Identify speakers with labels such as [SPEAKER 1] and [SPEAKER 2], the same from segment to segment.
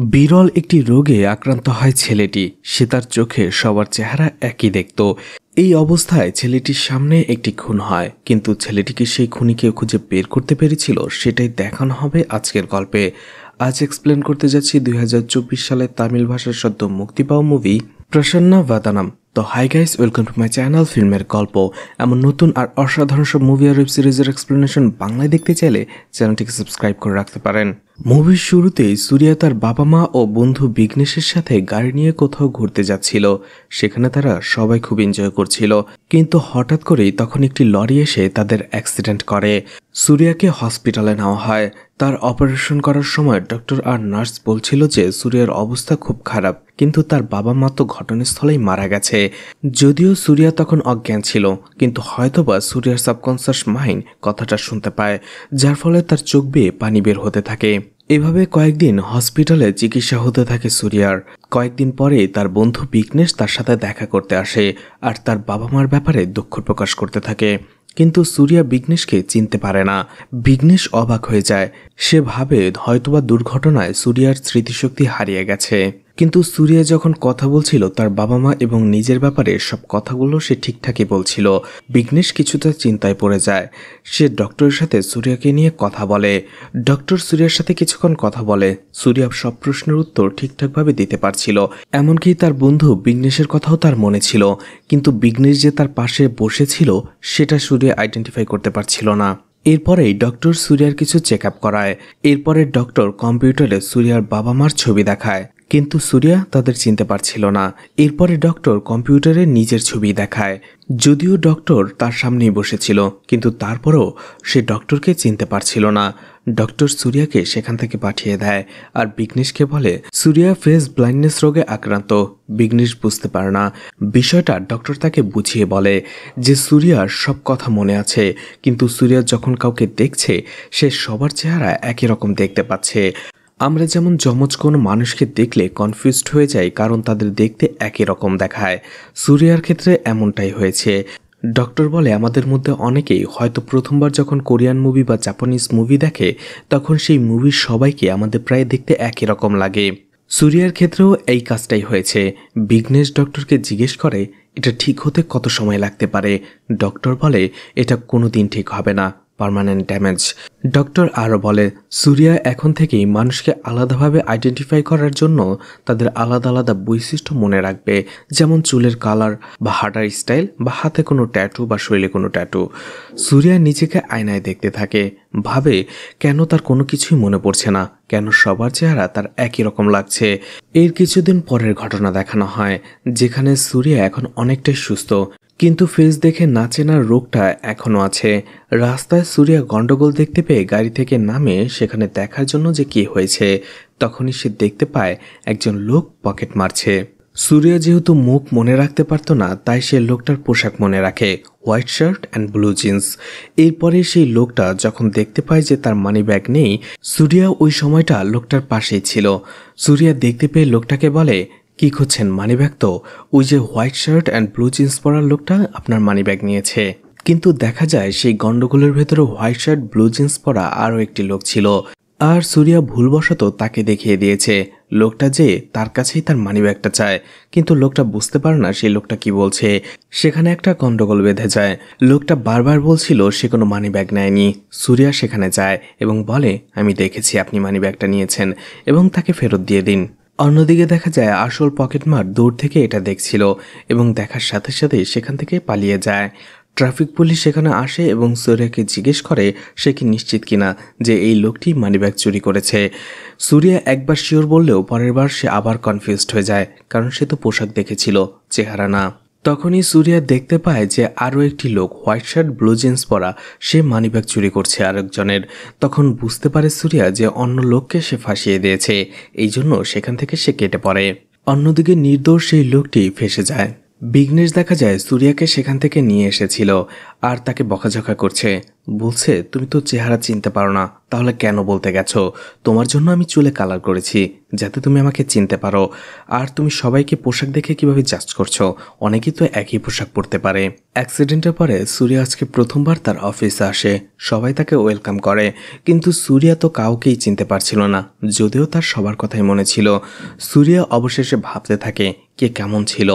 [SPEAKER 1] বিরল একটি রোগে আক্রান্ত হয় ছেলেটি। সে তার চোখে সবার চেহারা একই দেখত। এই অবস্থায় ছেলেটির সামনে একটি খুন হয়, কিন্তু ছেলেটিকে সেই খুনিকে খুঁজে বের করতে পেরেছিল সেটাই দেখানো হবে আজকের গল্পে। আজ এক্সপ্লেন করতে যাচ্ছি 2024 সালে তামিল ভাষার সদ্য মুক্তি পাওয়া মুভি প্রসন্না ভাদানাম। তো hi guys, welcome to my channel ফিল্মের গল্প। এমন নতুন আর অসাধারণ সব মুভি আর ওয়েব সিরিজের এক্সপ্লেনেশন বাংলায় দেখতে চাইলে চ্যানেলটিকে সাবস্ক্রাইব করে রাখতে পারেন। মুভির শুরুতেই সূর্যা তার বাবা মা ও বন্ধু বিঘ্নেশের সাথে গাড়ি নিয়ে কোথাও ঘুরতে যাচ্ছিল। সেখানে তারা সবাই খুব এনজয় করছিল, কিন্তু হঠাৎ করেই তখন একটি লরি এসে তাদের অ্যাক্সিডেন্ট করে। সূর্যাকে হসপিটালে নেওয়া হয়। তার অপারেশন করার সময় ডক্টর আর নার্স বলছিল যে সূর্যার অবস্থা খুব খারাপ, কিন্তু তার বাবা মা তো ঘটনাস্থলেই মারা গেছে। যদিও সূর্যা তখন অজ্ঞান ছিল, কিন্তু হয়তোবা সূর্যার সাবকনসিয়াস মাইন্ড কথাটা শুনতে পায়, যার ফলে তার চোখ বেয়ে পানি বের হতে থাকে। এভাবে কয়েকদিন হসপিটালে চিকিৎসা হতে থাকে সূর্যার। কয়েকদিন পরে তার বন্ধু বিঘ্নেশ তার সাথে দেখা করতে আসে আর তার বাবা মার ব্যাপারে দুঃখ প্রকাশ করতে থাকে, কিন্তু সূর্যা বিঘ্নেশকে চিনতে পারে না। বিঘ্নেশ অবাক হয়ে যায়। সে ভাবে হয়তোবা দুর্ঘটনায় সূর্যার স্মৃতিশক্তি হারিয়ে গেছে। কিন্তু সূর্যা যখন কথা বলছিল তার বাবা মা এবং নিজের ব্যাপারে সব কথাগুলো সে ঠিকঠাকই বলছিল। বিঘ্নেশ কিছুটা চিন্তায় পড়ে যায়। সে ডক্টরের সাথে সূর্যাকে নিয়ে কথা বলে। ডক্টর সূর্যার সাথে কিছুক্ষণ কথা বলে। সূর্যা সব প্রশ্নের উত্তর ঠিকঠাকভাবে দিতে পারছিল, এমনকি তার বন্ধু বিঘ্নেশের কথাও তার মনে ছিল, কিন্তু বিঘ্নেশ যে তার পাশে বসেছিল সেটা সূর্যা আইডেন্টিফাই করতে পারছিল না। এরপরেই ডক্টর সূর্যার কিছু চেক আপ করায়। এরপরে ডক্টর কম্পিউটারে সূর্যার বাবা মার ছবি দেখায়, কিন্তু সূর্যা তাদের চিনতে পারছিল না। এরপরে ডক্টর কম্পিউটারে নিজের ছবি দেখায়। যদিও ডক্টর তার সামনেই বসেছিল, কিন্তু তারপরও সে ডক্টরকে চিনতে পারছিল না। ডক্টর সূর্যাকে সেখান থেকে পাঠিয়ে দেয় আর বিঘ্নেশকে বলে সূর্যা ফেস ব্লাইন্ডনেস রোগে আক্রান্ত। বিঘ্নেশ বুঝতে পারে না বিষয়টা। ডক্টর তাকে বুঝিয়ে বলে যে সূর্যার সব কথা মনে আছে, কিন্তু সূর্যা যখন কাউকে দেখছে সে সবার চেহারা একই রকম দেখতে পাচ্ছে। আমরা যেমন যমজ কোনো মানুষকে দেখলে কনফিউজড হয়ে যাই, কারণ তাদের দেখতে একই রকম দেখায়। সূর্যার ক্ষেত্রে এমনটাই হয়েছে। ডক্টর বলে আমাদের মধ্যে অনেকেই হয়তো প্রথমবার যখন কোরিয়ান মুভি বা জাপানিজ মুভি দেখে তখন সেই মুভির সবাইকে আমাদের প্রায় দেখতে একই রকম লাগে। সূর্যার ক্ষেত্রেও এই কাজটাই হয়েছে। বিঘ্নেশ ডক্টরকে জিজ্ঞেস করে এটা ঠিক হতে কত সময় লাগতে পারে। ডক্টর বলে এটা কোনোদিন ঠিক হবে না, পার্মানেন্ট ড্যামেজ। ডক্টর আরও বলে সূর্যা এখন থেকেই মানুষকে আলাদাভাবে আইডেন্টিফাই করার জন্য তাদের আলাদা আলাদা বৈশিষ্ট্য মনে রাখবে, যেমন চুলের কালার বা হাঁটার স্টাইল বা হাতে কোনো ট্যাটু বা শরীরে কোনো ট্যাটু। সূর্যা নিজেকে আয়নায় দেখতে থাকে, ভাবে কেন তার কোনো কিছুই মনে পড়ছে না, কেন সবার চেহারা তার একই রকম লাগছে। এর কিছুদিন পরের ঘটনা দেখানো হয়, যেখানে সূর্যা এখন অনেকটাই সুস্থ, কিন্তু ফেস দেখে না চেনার রোগটা এখনো আছে। রাস্তায় সূর্যা গন্ডগোল দেখতে পেয়ে গাড়ি থেকে নামে সেখানে দেখার জন্য যে কি হয়েছে। তখনই সে দেখতে পায় একজন লোক পকেট মারছে। সূর্যা যেহেতু মুখ মনে রাখতে পারতো না, তাই সে লোকটার পোশাক মনে রাখে, white shirt and blue jeans. এরপরে সেই লোকটা যখন দেখতে পায় যে তার মানি ব্যাগ নেই, সূর্যা ওই সময়টা লোকটার পাশেই ছিল। সূর্যা দেখতে পেয়ে লোকটাকে বলে কি খুঁজছেন, মানিব্যাগ তো? ওই যে white shirt and blue jeans পরার লোকটা আপনার মানিব্যাগ নিয়েছে। কিন্তু দেখা যায় সেই গন্ডগোলের ভেতরে হোয়াইট শার্ট ব্লু জিন্স পরা আরও একটি লোক ছিল, আর সূর্যা ভুলবশত তাকে দেখিয়ে দিয়েছে লোকটা যে তার কাছেই তার মানিব্যাগটা চায়। কিন্তু লোকটা বুঝতে পারে না সেই লোকটা কি বলছে। সেখানে একটা গন্ডগোল বেঁধে যায়। লোকটা বারবার বলছিল সে কোনো মানিব্যাগ নেয়নি। সূর্যা সেখানে যায় এবং বলে আমি দেখেছি আপনি মানিব্যাগটা নিয়েছেন এবং তাকে ফেরত দিয়ে দিন। অন্যদিকে দেখা যায় আসল পকেটমার দূর থেকে এটা দেখছিল এবং দেখার সাথে সাথে সেখান থেকে পালিয়ে যায়। ট্রাফিক পুলিশ সেখানে আসে এবং সূর্যাকে জিজ্ঞেস করে সে কি নিশ্চিত কিনা যে এই লোকটি মানিব্যাগ চুরি করেছে। সূর্যা একবার শিওর বললেও পরের বার সে আবার কনফিউজড হয়ে যায়, কারণ সে তো পোশাক দেখেছিল, চেহারা না। তখনই সূর্যা দেখতে পায় যে আরও একটি লোক হোয়াইট শার্ট ব্লু জিন্স পরা সে মানিব্যাগ চুরি করছে আরেকজনের। তখন বুঝতে পারে সূর্যা যে অন্য লোককে সে ফাঁসিয়ে দিয়েছে, এই জন্য সেখান থেকে সে কেটে পড়ে। অন্যদিকে নির্দোষ সেই লোকটি ফেঁসে যায়। বিঘ্নেশ দেখা যায় সূর্যাকে সেখান থেকে নিয়ে এসেছিল আর তাকে বকাঝকা করছে। বলছে, তুমি তো চেহারা চিনতে পারো না, তাহলে কেন বলতে গেছো? তোমার জন্য আমি চুলে কালার করেছি যাতে তুমি আমাকে চিনতে পারো। আর তুমি সবাইকে পোশাক দেখে কিভাবে জাজ করছো? অনেকেই তো একই পোশাক পরতে পারে। অ্যাক্সিডেন্টের পরে সুরিয়া আজকে প্রথমবার তার অফিসে আসে। সবাই তাকে ওয়েলকাম করে, কিন্তু সুরিয়া তো কাউকেই চিনতে পারছিল না, যদিও তার সবার কথাই মনে ছিল। সুরিয়া অবশেষে ভাবতে থাকে কে কেমন ছিল,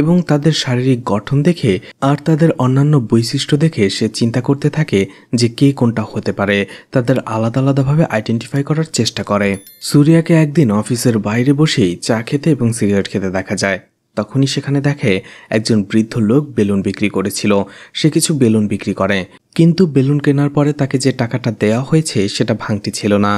[SPEAKER 1] এবং তাদের শারীরিক গঠন দেখে আর তাদের অন্যান্য বৈশিষ্ট্য দেখে সে চিন্তা করতে থাকে যে কে কোনটা হতে পারে। তাদের আলাদা আলাদাভাবে আইডেন্টিফাই করার চেষ্টা করে। সুরিয়াকে একদিন অফিসের বাইরে বসেই চা খেতে এবং সিগারেট খেতে দেখা যায়। তখনই সেখানে দেখে একজন বৃদ্ধ লোক বেলুন বিক্রি করেছিল। সে কিছু বেলুন বিক্রি করে, কিন্তু বেলুন কেনার পরে তাকে যে টাকাটা দেওয়া হয়েছে সেটা ভাঙতি ছিল না।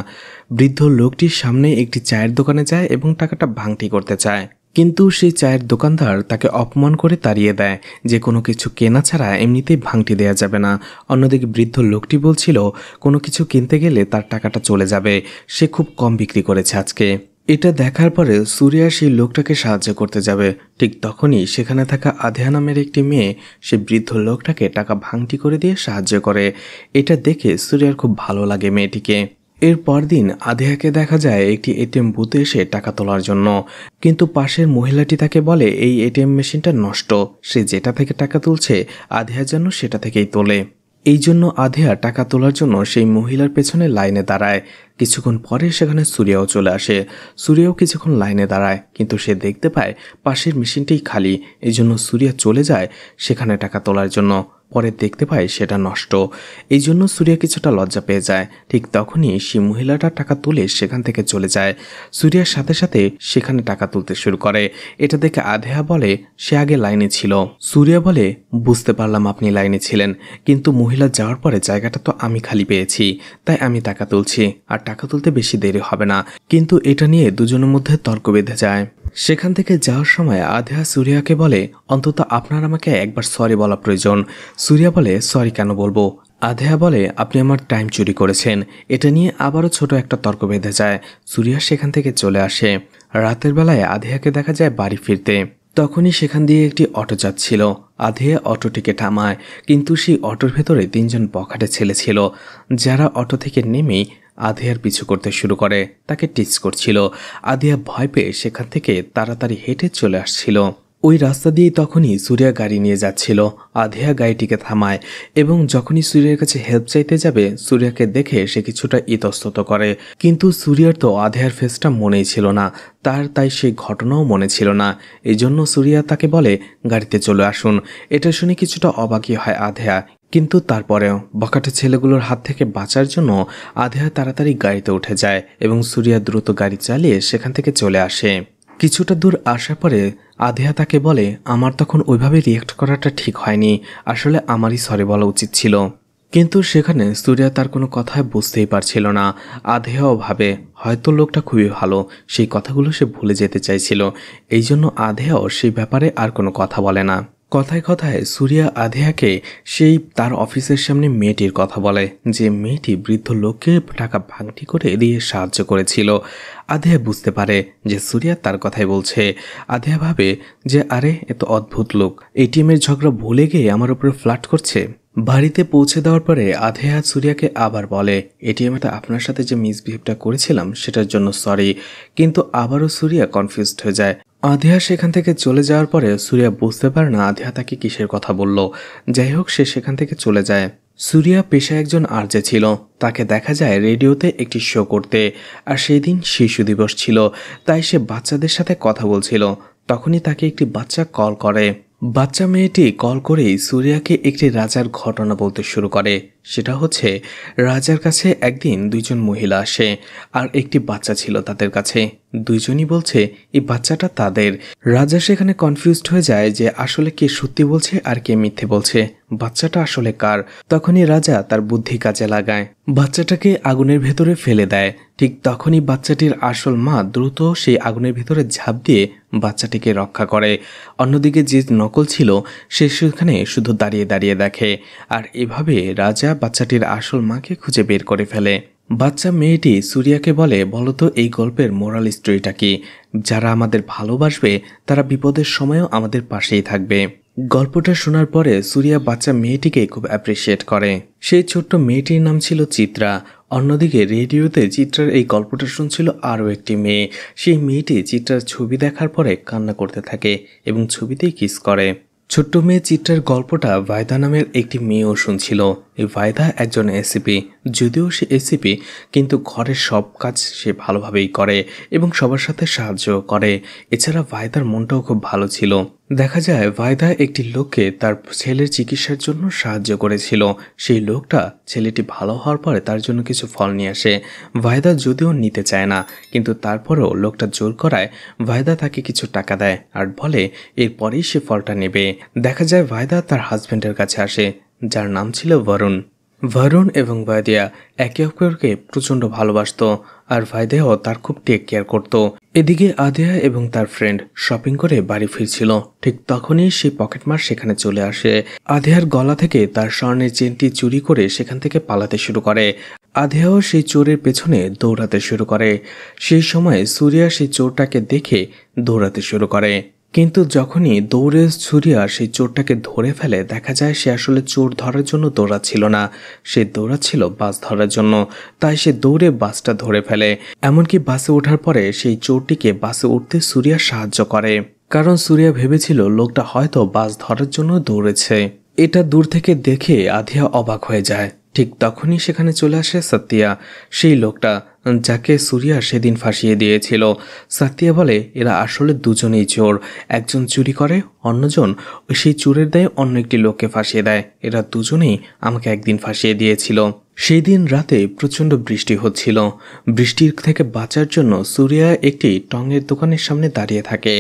[SPEAKER 1] বৃদ্ধ লোকটির সামনে একটি চায়ের দোকানে যায় এবং টাকাটা ভাঙতি করতে চায়, কিন্তু সেই চায়ের দোকানদার তাকে অপমান করে তাড়িয়ে দেয় যে কোনো কিছু কেনা ছাড়া এমনিতেই ভাঙতি দেয়া যাবে না। অন্যদিকে বৃদ্ধ লোকটি বলছিল কোনো কিছু কিনতে গেলে তার টাকাটা চলে যাবে, সে খুব কম বিক্রি করেছে আজকে। এটা দেখার পরে সুরিয়া সেই লোকটাকে সাহায্য করতে যাবে। ঠিক তখনই সেখানে থাকা আধেয়া নামের একটি মেয়ে সে বৃদ্ধ লোকটাকে টাকা ভাঙতি করে দিয়ে সাহায্য করে। এটা দেখে সুরিয়ার খুব ভালো লাগে মেয়েটিকে। এর পরদিন আধেয়াকে দেখা যায় একটি এটিএম বুথে এসে টাকা তোলার জন্য, কিন্তু পাশের মহিলাটি তাকে বলে এই এটিএম মেশিনটা নষ্ট, সে যেটা থেকে টাকা তুলছে আধেয়া যেন সেটা থেকেই তোলে। এই জন্য আধেয়া টাকা তোলার জন্য সেই মহিলার পেছনে লাইনে দাঁড়ায়। কিছুক্ষণ পরে সেখানে সুরিয়াও চলে আসে। সুরিয়াও কিছুক্ষণ লাইনে দাঁড়ায়, কিন্তু সে দেখতে পায় পাশের মেশিনটাই খালি। এই জন্য সুরিয়া চলে যায় সেখানে টাকা তোলার জন্য। পরে দেখতে পায় সেটা নষ্ট। এই জন্য সুরিয়া কিছুটা লজ্জা পেয়ে যায়। ঠিক তখনই সেই মহিলাটা টাকা তুলে সেখান থেকে চলে যায়। সুরিয়ার সাথে সাথে সেখানে টাকা তুলতে শুরু করে। এটা দেখে আধেয়া বলে সে আগে লাইনে ছিল। সুরিয়া বলে, বুঝতে পারলাম আপনি লাইনে ছিলেন, কিন্তু মহিলা যাওয়ার পরে জায়গাটা তো আমি খালি পেয়েছি, তাই আমি টাকা তুলছি, আর টাকা তুলতে বেশি দেরি হবে না। কিন্তু এটা নিয়ে দুজনের মধ্যে তর্ক বেঁধে যায়। সেখান থেকে যাওয়ার সময় আধেয়া সুরিয়াকে বলে, অন্তত আপনার আমাকে একবার সরি বলা প্রয়োজন। সুরিয়া বলে, সরি কেন বলবো? আধেয়া বলে, আপনি আমার টাইম চুরি করেছেন। এটা নিয়ে আবারও ছোট একটা তর্ক বেঁধে যায়। সুরিয়া সেখান থেকে চলে আসে। রাতের বেলায় আধেয়াকে দেখা যায় বাড়ি ফিরতে। তখনই সেখান দিয়ে একটি অটো যাচ্ছিল। আধেয়া অটোটিকে থামায়, কিন্তু সেই অটোর ভেতরে তিনজন বখাটে ছেলে ছিল, যারা অটো থেকে নেমেই আধেয়ার পিছু করতে শুরু করে, তাকে টিচ করছিল। আধেয়া ভয় পেয়ে সেখান থেকে তাড়াতাড়ি হেঁটে চলে আসছিল। ওই রাস্তা দিয়ে তখনই সুরিয়া গাড়ি নিয়ে যাচ্ছিল। আধেয়া গাড়িটিকে থামায়, এবং যখনই সুরিয়ার কাছে হেল্প চাইতে যাবে সুরিয়াকে দেখে সে কিছুটা ইতস্তত করে। কিন্তু সুরিয়ার তো আধেয়ার ফেসটা মনেই ছিল না, তাই সেই ঘটনাও মনে ছিল না। এই জন্য সুরিয়া তাকে বলে গাড়িতে চলে আসুন। এটা শুনে কিছুটা অবাকই হয় আধেয়া, কিন্তু তারপরেও বখাটে ছেলেগুলোর হাত থেকে বাঁচার জন্য আধেয়া তাড়াতাড়ি গাড়িতে উঠে যায় এবং সুরিয়া দ্রুত গাড়ি চালিয়ে সেখান থেকে চলে আসে। কিছুটা দূর আসার পরে আধেয়া তাকে বলে, আমার তখন ওইভাবে রিয়েক্ট করাটা ঠিক হয়নি, আসলে আমারই সরি বলা উচিত ছিল। কিন্তু সেখানে সুরিয়া তার কোনো কথায় বুঝতেই পারছিল না। আধেয়াও ভাবে হয়তো লোকটা খুবই ভালো, সেই কথাগুলো সে ভুলে যেতে চাইছিল। এই জন্য আধেয়াও সেই ব্যাপারে আর কোনো কথা বলে না। কথায় কথায় সুরিয়া আধেয়াকে সেই তার অফিসের সামনে মেয়েটির কথা বলে, যে মেয়েটি বৃদ্ধ লোককে টাকা ভাঙতি করে দিয়ে সাহায্য করেছিল। আধেয়া বুঝতে পারে যে সুরিয়া তার কথাই বলছে। আধেয়া ভাবে যে আরে এত অদ্ভুত লোক, এটিএমের ঝগড়া ভুলে গিয়ে আমার উপরে ফ্লার্ট করছে। বাড়িতে পৌঁছে দেওয়ার পরে আধেয়া সুরিয়াকে আবার বলে, এটিএমে আপনার সাথে যে মিসবিহেভটা করেছিলাম সেটার জন্য সরি। কিন্তু আবারও সুরিয়া কনফিউজড হয়ে যায়। আধেয়া সেখান থেকে চলে যাওয়ার পরে সুরিয়া বুঝতে পারে না আধেয়া তাকে কিসের কথা বলল। যাই হোক, সে সেখান থেকে চলে যায়। সুরিয়া পেশায় একজন আরজে ছিল। তাকে দেখা যায় রেডিওতে একটি শো করতে, আর সেই দিন শিশু দিবস ছিল, তাই সে বাচ্চাদের সাথে কথা বলছিল। তখনই তাকে একটি বাচ্চা কল করে। বাচ্চা মেয়েটি কল করেই সুরিয়াকে একটি রাজার ঘটনা বলতে শুরু করে। সেটা হচ্ছে, রাজার কাছে একদিন দুইজন মহিলা আসে, আর একটি বাচ্চা ছিল তাদের কাছে। দুইজনই বলছে এই বাচ্চাটা তাদের। রাজা সেখানে কনফিউজড হয়ে যায় যে আসলে কে সত্যি বলছে আর কে মিথ্যে বলছে, বাচ্চাটা আসলে কার। তখনই রাজা তার বুদ্ধি কাজে লাগায়, বাচ্চাটাকে আগুনের ভেতরে ফেলে দেয়। ঠিক তখনই বাচ্চাটির আসল মা দ্রুত সেই আগুনের ভেতরে ঝাঁপ দিয়ে বাচ্চাটিকে রক্ষা করে। অন্যদিকে যে নকল ছিল সে সেখানে শুধু দাঁড়িয়ে দাঁড়িয়ে দেখে, আর এভাবে রাজা বাচ্চাটির আসল মাকে খুঁজে বের করে ফেলে। বাচ্চা মেয়েটি সুরিয়াকে বলে, বলতো এই গল্পের মোরাল স্টোরিটা কি? যারা আমাদের ভালোবাসবে তারা বিপদের সময়ও আমাদের পাশেই থাকবে। গল্পটা শোনার পরে সুরিয়া বাচ্চা মেয়েটিকে খুব অ্যাপ্রিসিয়েট করে। সেই ছোট্ট মেয়েটির নাম ছিল চিত্রা। অন্যদিকে রেডিওতে চিত্রার এই গল্পটা শুনছিল আরও একটি মেয়ে। সেই মেয়েটি চিত্রার ছবি দেখার পরে কান্না করতে থাকে এবং ছবিতেই কিস করে। ছোট্ট মেয়ে চিত্রার গল্পটা ভায়দা নামের একটি মেয়েও শুনছিল। এই ভায়দা একজন এসিপি, যদিও সে এসিপি কিন্তু ঘরের সব কাজ সে ভালোভাবেই করে এবং সবার সাথে সাহায্য করে। এছাড়া ভায়দার মনটাও খুব ভালো ছিল। দেখা যায় ভায়দা একটি লোককে তার ছেলের চিকিৎসার জন্য সাহায্য করেছিল। সেই লোকটা ছেলেটি ভালো হওয়ার পরে তার জন্য কিছু ফল নিয়ে আসে। ভায়দা যদিও নিতে চায় না, কিন্তু তারপরেও লোকটা জোর করায় ভায়দা তাকে কিছু টাকা দেয় আর বলে এরপরেই সে ফলটা নেবে। দেখা যায় ভায়দা তার হাজবেন্ডের কাছে আসে, যার নাম ছিল বরুণ। বরুণ এবং ভায়দিয়া একে অপরকে প্রচণ্ড ভালোবাসত আর ভায়দিয়াও তার খুব টেক কেয়ার করত। এদিকে আদিয়া এবং তার ফ্রেন্ড শপিং করে বাড়ি ফিরছিল। ঠিক তখনই সেই পকেটমার সেখানে চলে আসে। আদিয়ার গলা থেকে তার স্বর্ণের চেনটি চুরি করে সেখান থেকে পালাতে শুরু করে। আদিয়াও সেই চোরের পেছনে দৌড়াতে শুরু করে। সেই সময় সুরিয়া সেই চোরটাকে দেখে দৌড়াতে শুরু করে, কিন্তু যখনই দৌড়ে সুরিয়া সেই চোরটাকে ধরে ফেলে দেখা যায় সে আসলে চোর ধরার জন্য দৌড়াচ্ছিল না, সে দৌড়াচ্ছিল বাস ধরার জন্য। তাই সে দৌড়ে বাসটা ধরে ফেলে। এমনকি বাসে ওঠার পরে সেই চোরটিকে বাসে উঠতে সুরিয়া সাহায্য করে, কারণ সুরিয়া ভেবেছিল লোকটা হয়তো বাস ধরার জন্য দৌড়েছে। এটা দূর থেকে দেখে আধিয়া অবাক হয়ে যায়। ঠিক তখনই সেখানে চলে আসে সত্যিয়া, সেই লোকটা যাকে সুরিয়া সেদিন ফাঁসিয়ে দিয়েছিল। সাতিয়া বলে এরা আসলে দুজনেই চোর, একজন চুরি করে, অন্যজন সেই চোরের দায়ে অন্য একটি লোককে ফাঁসিয়ে দেয়। এরা দুজনেই আমাকে একদিন ফাঁসিয়ে দিয়েছিল। সেই দিন রাতে প্রচণ্ড বৃষ্টি হচ্ছিল। বৃষ্টির থেকে বাঁচার জন্য সুরিয়া একটি টঙের দোকানের সামনে দাঁড়িয়ে থাকে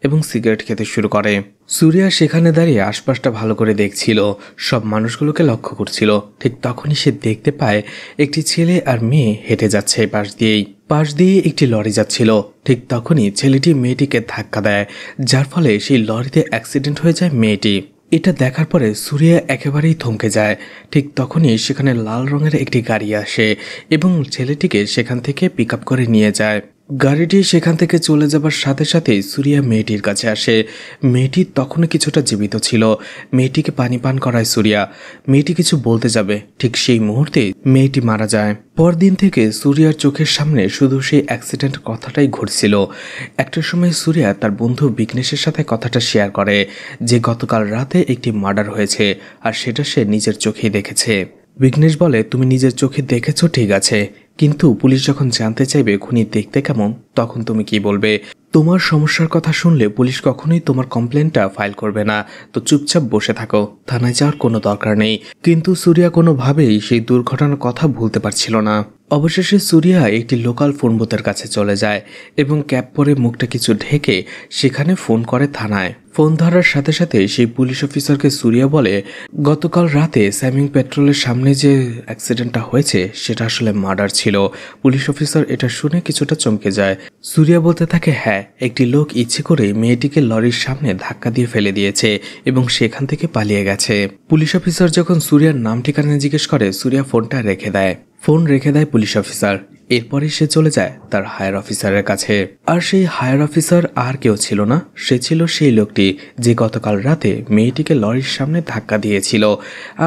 [SPEAKER 1] এবং সিগারেট খেতে শুরু করে। সুরিয়া সেখানে দাঁড়িয়ে আশপাশটা ভালো করে দেখছিল, সব মানুষগুলোকে লক্ষ্য করছিল। ঠিক তখনই সে দেখতে পায় একটি ছেলে আর মেয়ে হেঁটে যাচ্ছে পাশ দিয়ে একটি লরি যাচ্ছিল। ঠিক তখনই ছেলেটি মেয়েটিকে ধাক্কা দেয়, যার ফলে সেই লরিতে অ্যাক্সিডেন্ট হয়ে যায় মেয়েটি। এটা দেখার পরে সুরিয়া একেবারেই থমকে যায়। ঠিক তখনই সেখানে লাল রঙের একটি গাড়ি আসে এবং ছেলেটিকে সেখান থেকে পিক আপ করে নিয়ে যায়। গাড়িটি সেখান থেকে চলে যাবার সাথে সাথেই সুরিয়া মেয়েটির কাছে আসে। মেয়েটি তখনও কিছুটা জীবিত ছিল। মেয়েটিকে পানি পান করায় সুরিয়া। মেয়েটি কিছু বলতে যাবে, ঠিক সেই মুহূর্তে মেয়েটি মারা যায়। পরদিন থেকে সুরিয়ার চোখের সামনে শুধু সেই অ্যাক্সিডেন্ট কথাটাই ঘটছিল। একটা সময় সুরিয়া তার বন্ধু বিঘ্নেশের সাথে কথাটা শেয়ার করে যে গতকাল রাতে একটি মার্ডার হয়েছে আর সেটা সে নিজের চোখেই দেখেছে। বিঘ্নেশ বলে তুমি নিজের চোখে দেখেছো ঠিক আছে, কিন্তু পুলিশ যখন জানতে চাইবে খুনি দেখতে কেমন তখন তুমি কি বলবে? তোমার সমস্যার কথা শুনলে পুলিশ কখনোই তোমার কমপ্লেনটা ফাইল করবে না, তো চুপচাপ বসে থাকো, থানায় যাওয়ার কোনো দরকার নেই। কিন্তু সুরিয়া কোনোভাবেই সেই দুর্ঘটনার কথা ভুলতে পারছিল না। অবশেষে সুরিয়া একটি লোকাল ফোন বুথের কাছে চলে যায় এবং ক্যাপ পরে মুখটা কিছু ঢেকে সেখানে ফোন করে থানায়। ফোন ধরার সাথে সাথে সেই পুলিশ অফিসারকে সুরিয়া বলে গতকাল রাতে স্যামিং পেট্রোলের সামনে যে অ্যাক্সিডেন্টটা হয়েছে সেটা আসলে মার্ডার ছিল। পুলিশ অফিসার এটা শুনে কিছুটা চমকে যায়। সুরিয়া বলতে থাকে হ্যাঁ, একটি লোক ইচ্ছে করে মেয়েটিকে লরির সামনে ধাক্কা দিয়ে ফেলে দিয়েছে এবং সেখান থেকে পালিয়ে গেছে। পুলিশ অফিসার যখন সুরিয়ার নাম ঠিকানা জিজ্ঞেস করে সুরিয়া ফোনটা রেখে দেয়। Police officer. এরপরে সে চলে যায় তার হায়ার অফিসারের কাছে। আর সেই হায়ার অফিসার আর কেউ ছিল না, সে ছিল সেই লোকটি যে গতকাল রাতে মেয়েটিকে লরির সামনে ধাক্কা দিয়েছিল।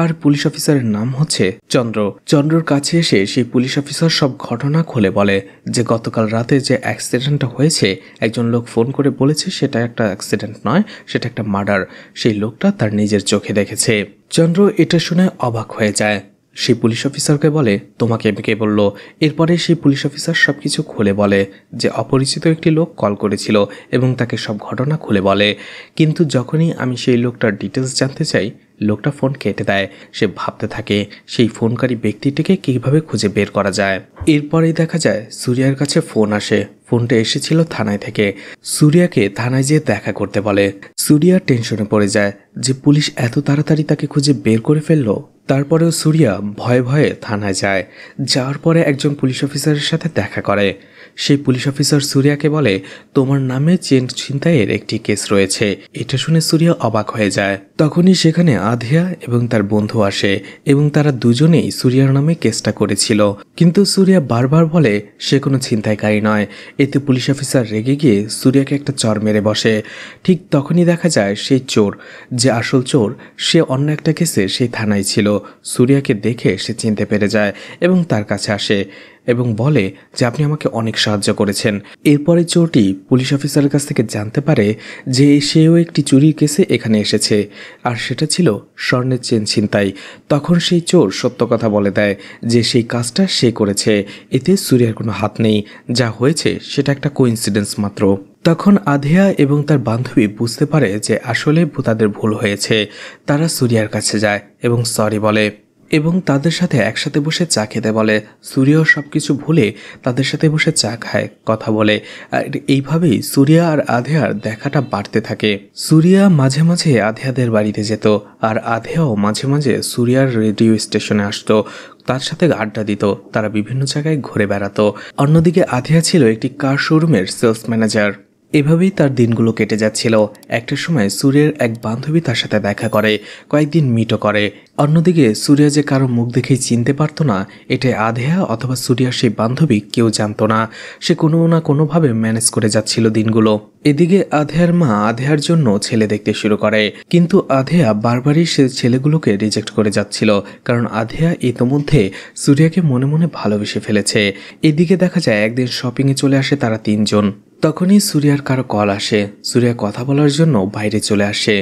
[SPEAKER 1] আর পুলিশ অফিসারের নাম হচ্ছে চন্দ্র। চন্দ্রর কাছে এসে সেই পুলিশ অফিসার সব ঘটনা খুলে বলে যে গতকাল রাতে যে অ্যাক্সিডেন্টটা হয়েছে একজন লোক ফোন করে বলেছে সেটা একটা অ্যাক্সিডেন্ট নয়, সেটা একটা মার্ডার। সেই লোকটা তার নিজের চোখে দেখেছে। চন্দ্র এটা শুনে অবাক হয়ে যায়। সেই পুলিশ অফিসারকে বলে তোমাকে কে বলল? এরপরে সেই পুলিশ অফিসার সবকিছু খুলে বলে যে অপরিচিত একটি লোক কল করেছিল এবং তাকে সব ঘটনা খুলে বলে। কিন্তু যখনই আমি সেই লোকটার ডিটেলস জানতে চাই লোকটা ফোন কেটে দেয়। সে ভাবতে থাকে সেই ফোনকারী ব্যক্তিটিকে কিভাবে খুঁজে বের করা যায়। এরপরেই দেখা যায় সুরিয়ার কাছে ফোন আসে। ফোনটা এসেছিল থানায় থেকে। সুরিয়াকে থানায় যেয়ে দেখা করতে বলে। সুরিয়া টেনশনে পড়ে যায় যে পুলিশ এত তাড়াতাড়ি তাকে খুঁজে বের করে ফেললো। তারপরেও সুরিয়া ভয়ে ভয়ে থানায় যায়। যাওয়ার পরে একজন পুলিশ অফিসারের সাথে দেখা করে। সেই পুলিশ অফিসার সুরিয়াকে বলে, তোমার নামে চেন ছিনতাইয়ের একটি কেস রয়েছে। এটা শুনে সুরিয়া অবাক হয়ে যায়। তখনই সেখানে আধিয়া এবং তার বন্ধু আসে এবং তারা দুজনেই সুরিয়ার নামে কেসটা করেছিল। কিন্তু সুরিয়া বারবার বলে সে কোনো ছিনতাইকারী নয়। এতে পুলিশ অফিসার রেগে গিয়ে সুরিয়াকে একটা চর মেরে বসে। ঠিক তখনই দেখা যায় সেই চোর, যে আসল চোর, সে অন্য একটা কেসে সেই থানায় ছিল। সুরিয়াকে দেখে সে চিনতে পেরে যায় এবং তার কাছে আসে এবং বলে যে আপনি আমাকে অনেক সাহায্য করেছেন। এরপরে চোরটি পুলিশ অফিসারের কাছ থেকে জানতে পারে যে সেও একটি চুরির কেসে এখানে এসেছে, আর সেটা ছিল স্বর্ণের চেন ছিনতাই। তখন সেই চোর সত্য কথা বলে দেয় যে সেই কাজটা সে করেছে, এতে সুরিয়ার কোনো হাত নেই, যা হয়েছে সেটা একটা কোইন্সিডেন্স মাত্র। তখন আধিয়া এবং তার বান্ধবী বুঝতে পারে যে আসলে তাদের ভুল হয়েছে। তারা সুরিয়ার কাছে যায় এবং সরি বলে এবং তাদের সাথে একসাথে বসে চা খেতে বলে। সুরিয়া সবকিছু ভুলে তাদের সাথে বসে চা খায়, কথা বলে। আর এইভাবেই সুরিয়া আর আধিয়ার দেখাটা বাড়তে থাকে। সুরিয়া মাঝে মাঝে আধিয়াদের বাড়িতে যেত, আর আধিয়াও মাঝে মাঝে সুরিয়ার রেডিও স্টেশনে আসতো, তার সাথে আড্ডা দিত। তারা বিভিন্ন জায়গায় ঘুরে বেড়াতো। অন্যদিকে আধিয়া ছিল একটি কার শোরুমের সেলস ম্যানেজার। এভাবেই তার দিনগুলো কেটে যাচ্ছিল। একটা সময় সুরিয়ার এক বান্ধবী তার সাথে দেখা করে, কয়েকদিন মিটও করে। অন্যদিকে সুরিয়া যে কারো মুখ দেখেই চিনতে পারতো না, এটা আধেয়া অথবা সুরিয়ার সেই বান্ধবী কেউ জানতো না। সে কোনো না কোনোভাবে ম্যানেজ করে যাচ্ছিল দিনগুলো। এদিকে আধেয়ার মা আধেয়ার জন্য ছেলে দেখতে শুরু করে, কিন্তু আধেয়া বারবারই সে ছেলেগুলোকে রিজেক্ট করে যাচ্ছিল, কারণ আধেয়া ইতোমধ্যে সুরিয়াকে মনে মনে ভালোবেসে ফেলেছে। এদিকে দেখা যায় একদিন শপিংয়ে চলে আসে তারা তিনজন। তখনই সুরিয়ার কারো কল আসে। সুরিয়া কথা বলার জন্য বাইরে চলে আসে।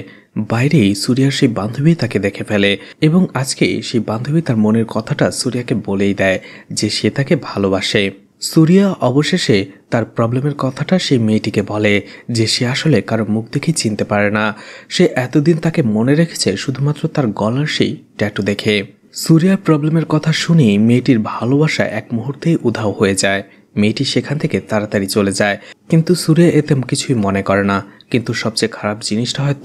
[SPEAKER 1] বাইরেই সুরিয়ার সেই বান্ধবী তাকে দেখে ফেলে এবং আজকে সেই বান্ধবী তার মনের কথাটা সুরিয়াকে বলেই দেয় যে সে তাকে ভালোবাসে। সুরিয়া অবশেষে তার প্রবলেমের কথাটা সেই মেয়েটিকে বলে যে সে আসলে কারো মুখ দেখেই চিনতে পারে না। সে এতদিন তাকে মনে রেখেছে শুধুমাত্র তার গলার সেই ট্যাটু দেখে। সুরিয়ার প্রবলেমের কথা শুনে মেয়েটির ভালোবাসা এক মুহূর্তেই উধাও হয়ে যায়। মেয়েটি সেখান থেকে তাড়াতাড়ি চলে যায়, কিন্তু সুরিয়া এতে কিছুই মনে করে না। কিন্তু সবচেয়ে খারাপ জিনিসটা হয়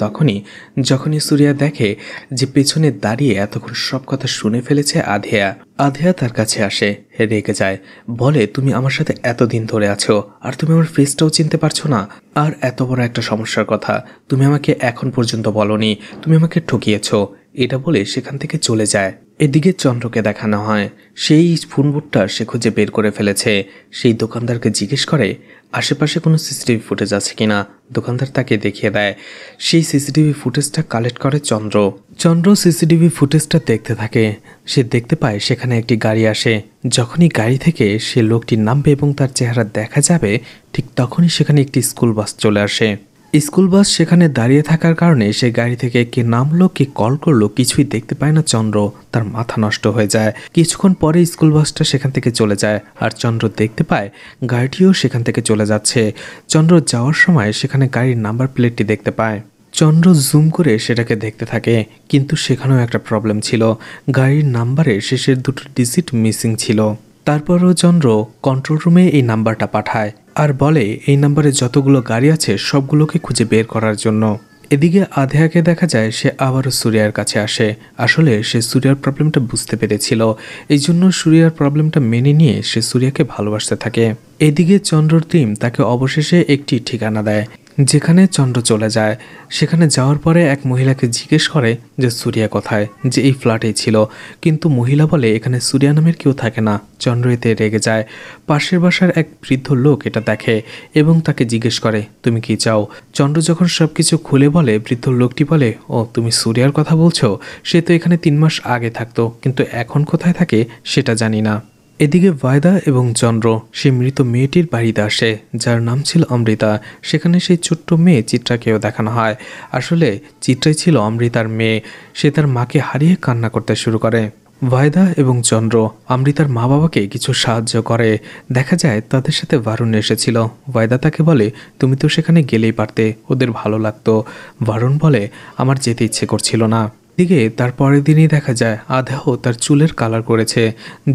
[SPEAKER 1] যখনই সুরিয়া দেখে যে পেছনে দাঁড়িয়ে এতক্ষণ সব কথা শুনে ফেলেছে আধেয়া। আধেয়া তার কাছে আসে, রেগে যায়, বলে তুমি আমার সাথে এতদিন ধরে আছো আর তুমি আমার ফেসটাও চিনতে পারছো না। আর এত বড় একটা সমস্যার কথা তুমি আমাকে এখন পর্যন্ত বলনি, তুমি আমাকে ঠকিয়েছো। এটা বলে সেখান থেকে চলে যায়। এদিকে চন্দ্রকে দেখানো হয়, সেই ফোনবুকটা সে খুঁজে বের করে ফেলেছে। সেই দোকানদারকে জিজ্ঞেস করে আশেপাশে কোনো সিসিটিভি ফুটেজ আছে কিনা। দোকানদার তাকে দেখিয়ে দেয়। সেই সিসিটিভি ফুটেজটা কালেক্ট করে চন্দ্র সিসিটিভি ফুটেজটা দেখতে থাকে। সে দেখতে পায় সেখানে একটি গাড়ি আসে। যখনই গাড়ি থেকে সে লোকটি নামবে এবং তার চেহারা দেখা যাবে, ঠিক তখনই সেখানে একটি স্কুল বাস চলে আসে। স্কুল বাস সেখানে দাঁড়িয়ে থাকার কারণে সে গাড়ি থেকে কে নামলো কে কল করলো কিছুই দেখতে পায় না চন্দ্র। তার মাথা নষ্ট হয়ে যায়। কিছুক্ষণ পরে স্কুল বাসটা সেখান থেকে চলে যায় আর চন্দ্র দেখতে পায় গাড়িটিও সেখান থেকে চলে যাচ্ছে। চন্দ্র যাওয়ার সময় সেখানে গাড়ির নাম্বার প্লেটটি দেখতে পায়। চন্দ্র জুম করে সেটাকে দেখতে থাকে, কিন্তু সেখানেও একটা প্রবলেম ছিল। গাড়ির নাম্বারের শেষের দুটো ডিজিট মিসিং ছিল। তারপরও চন্দ্র কন্ট্রোল রুমে এই নাম্বারটা পাঠায় আর বলে এই নাম্বারে যতগুলো গাড়ি আছে সবগুলোকে খুঁজে বের করার জন্য। এদিকে আধেয়াকে দেখা যায় সে আবারও সুরিয়ার কাছে আসে। আসলে সে সুরিয়ার প্রবলেমটা বুঝতে পেরেছিল, এই জন্য সুরিয়ার প্রবলেমটা মেনে নিয়ে সে সুরিয়াকে ভালোবাসতে থাকে। এদিকে চন্দ্রর টিম তাকে অবশেষে একটি ঠিকানা দেয়, যেখানে চন্দ্র চলে যায়। সেখানে যাওয়ার পরে এক মহিলাকে জিজ্ঞেস করে যে সুরিয়া কোথায়, যে এই ফ্ল্যাটেই ছিল। কিন্তু মহিলা বলে এখানে সুরিয়া নামের কেউ থাকে না। চন্দ্র এতে রেগে যায়। পাশের বাসার এক বৃদ্ধ লোক এটা দেখে এবং তাকে জিজ্ঞেস করে তুমি কি চাও। চন্দ্র যখন সবকিছু খুলে বলে, বৃদ্ধ লোকটি বলে ও তুমি সুরিয়ার কথা বলছো, সে তো এখানে 3 মাস আগে থাকতো, কিন্তু এখন কোথায় থাকে সেটা জানি না। এদিকে ভায়দা এবং চন্দ্র সেই মৃত মেয়েটির বাড়িতে আসে, যার নাম ছিল অমৃতা। সেখানে সেই ছোট্ট মেয়ে চিত্রাকেও দেখানো হয়। আসলে চিত্রাই ছিল অমৃতার মেয়ে। সে তার মাকে হারিয়ে কান্না করতে শুরু করে। ভায়দা এবং চন্দ্র অমৃতার মা বাবাকে কিছু সাহায্য করে। দেখা যায় তাদের সাথে ভারুণ এসেছিল। ভায়দা তাকে বলে তুমি তো সেখানে গেলেই পারতে, ওদের ভালো লাগতো। ভারুণ বলে আমার যেতে ইচ্ছে করছিল না। দিকে তার পরের দিনই দেখা যায় আধ্যাও তার চুলের কালার করেছে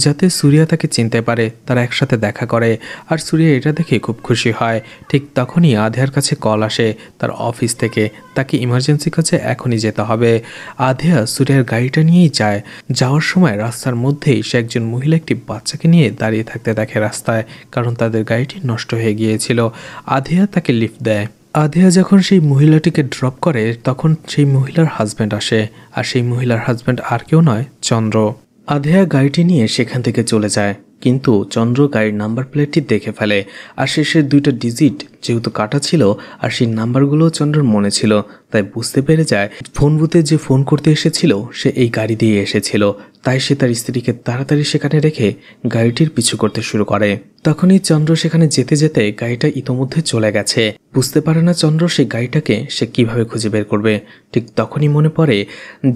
[SPEAKER 1] যাতে সুরিয়া তাকে চিনতে পারে। তারা একসাথে দেখা করে আর সুরিয়া এটা দেখে খুব খুশি হয়। ঠিক তখনই আধ্যার কাছে কল আসে তার অফিস থেকে, তাকে ইমার্জেন্সি কাছে এখনই যেতে হবে। আধ্যায়া সুরিয়ার গাড়িটা নিয়েই যায়। যাওয়ার সময় রাস্তার মধ্যেই সে একজন মহিলা একটি বাচ্চাকে নিয়ে দাঁড়িয়ে থাকতে দেখে রাস্তায়, কারণ তাদের গাড়িটি নষ্ট হয়ে গিয়েছিল। আধ্যায়া তাকে লিফট দেয়। আধ্যায়া যখন সেই মহিলাটিকে ড্রপ করে তখন সেই মহিলার হাজব্যান্ড আসে, আর সেই মহিলার হাজব্যান্ড আর কেউ নয়, চন্দ্র। আধ্যায়া গাড়িটি নিয়ে সেখান থেকে চলে যায়, কিন্তু চন্দ্র গাড়ির নাম্বার প্লেটটি দেখে ফেলে আর শেষের 2টা ডিজিট যেহেতু কাটা ছিল আর সেই নাম্বারগুলো চন্দ্রর মনে ছিল, তাই বুঝতে পেরে যায় ফোন বুথে যে ফোন করতে এসেছিল সে এই গাড়ি দিয়ে এসেছিল। তাই সে তার স্ত্রীকে তাড়াতাড়ি সেখানে রেখে গাড়িটির পিছু করতে শুরু করে। তখনই চন্দ্র সেখানে যেতে যেতে গাড়িটা ইতোমধ্যে চলে গেছে। বুঝতে পারে না চন্দ্র সেই গাড়িটাকে সে কিভাবে খুঁজে বের করবে। ঠিক তখনই মনে পড়ে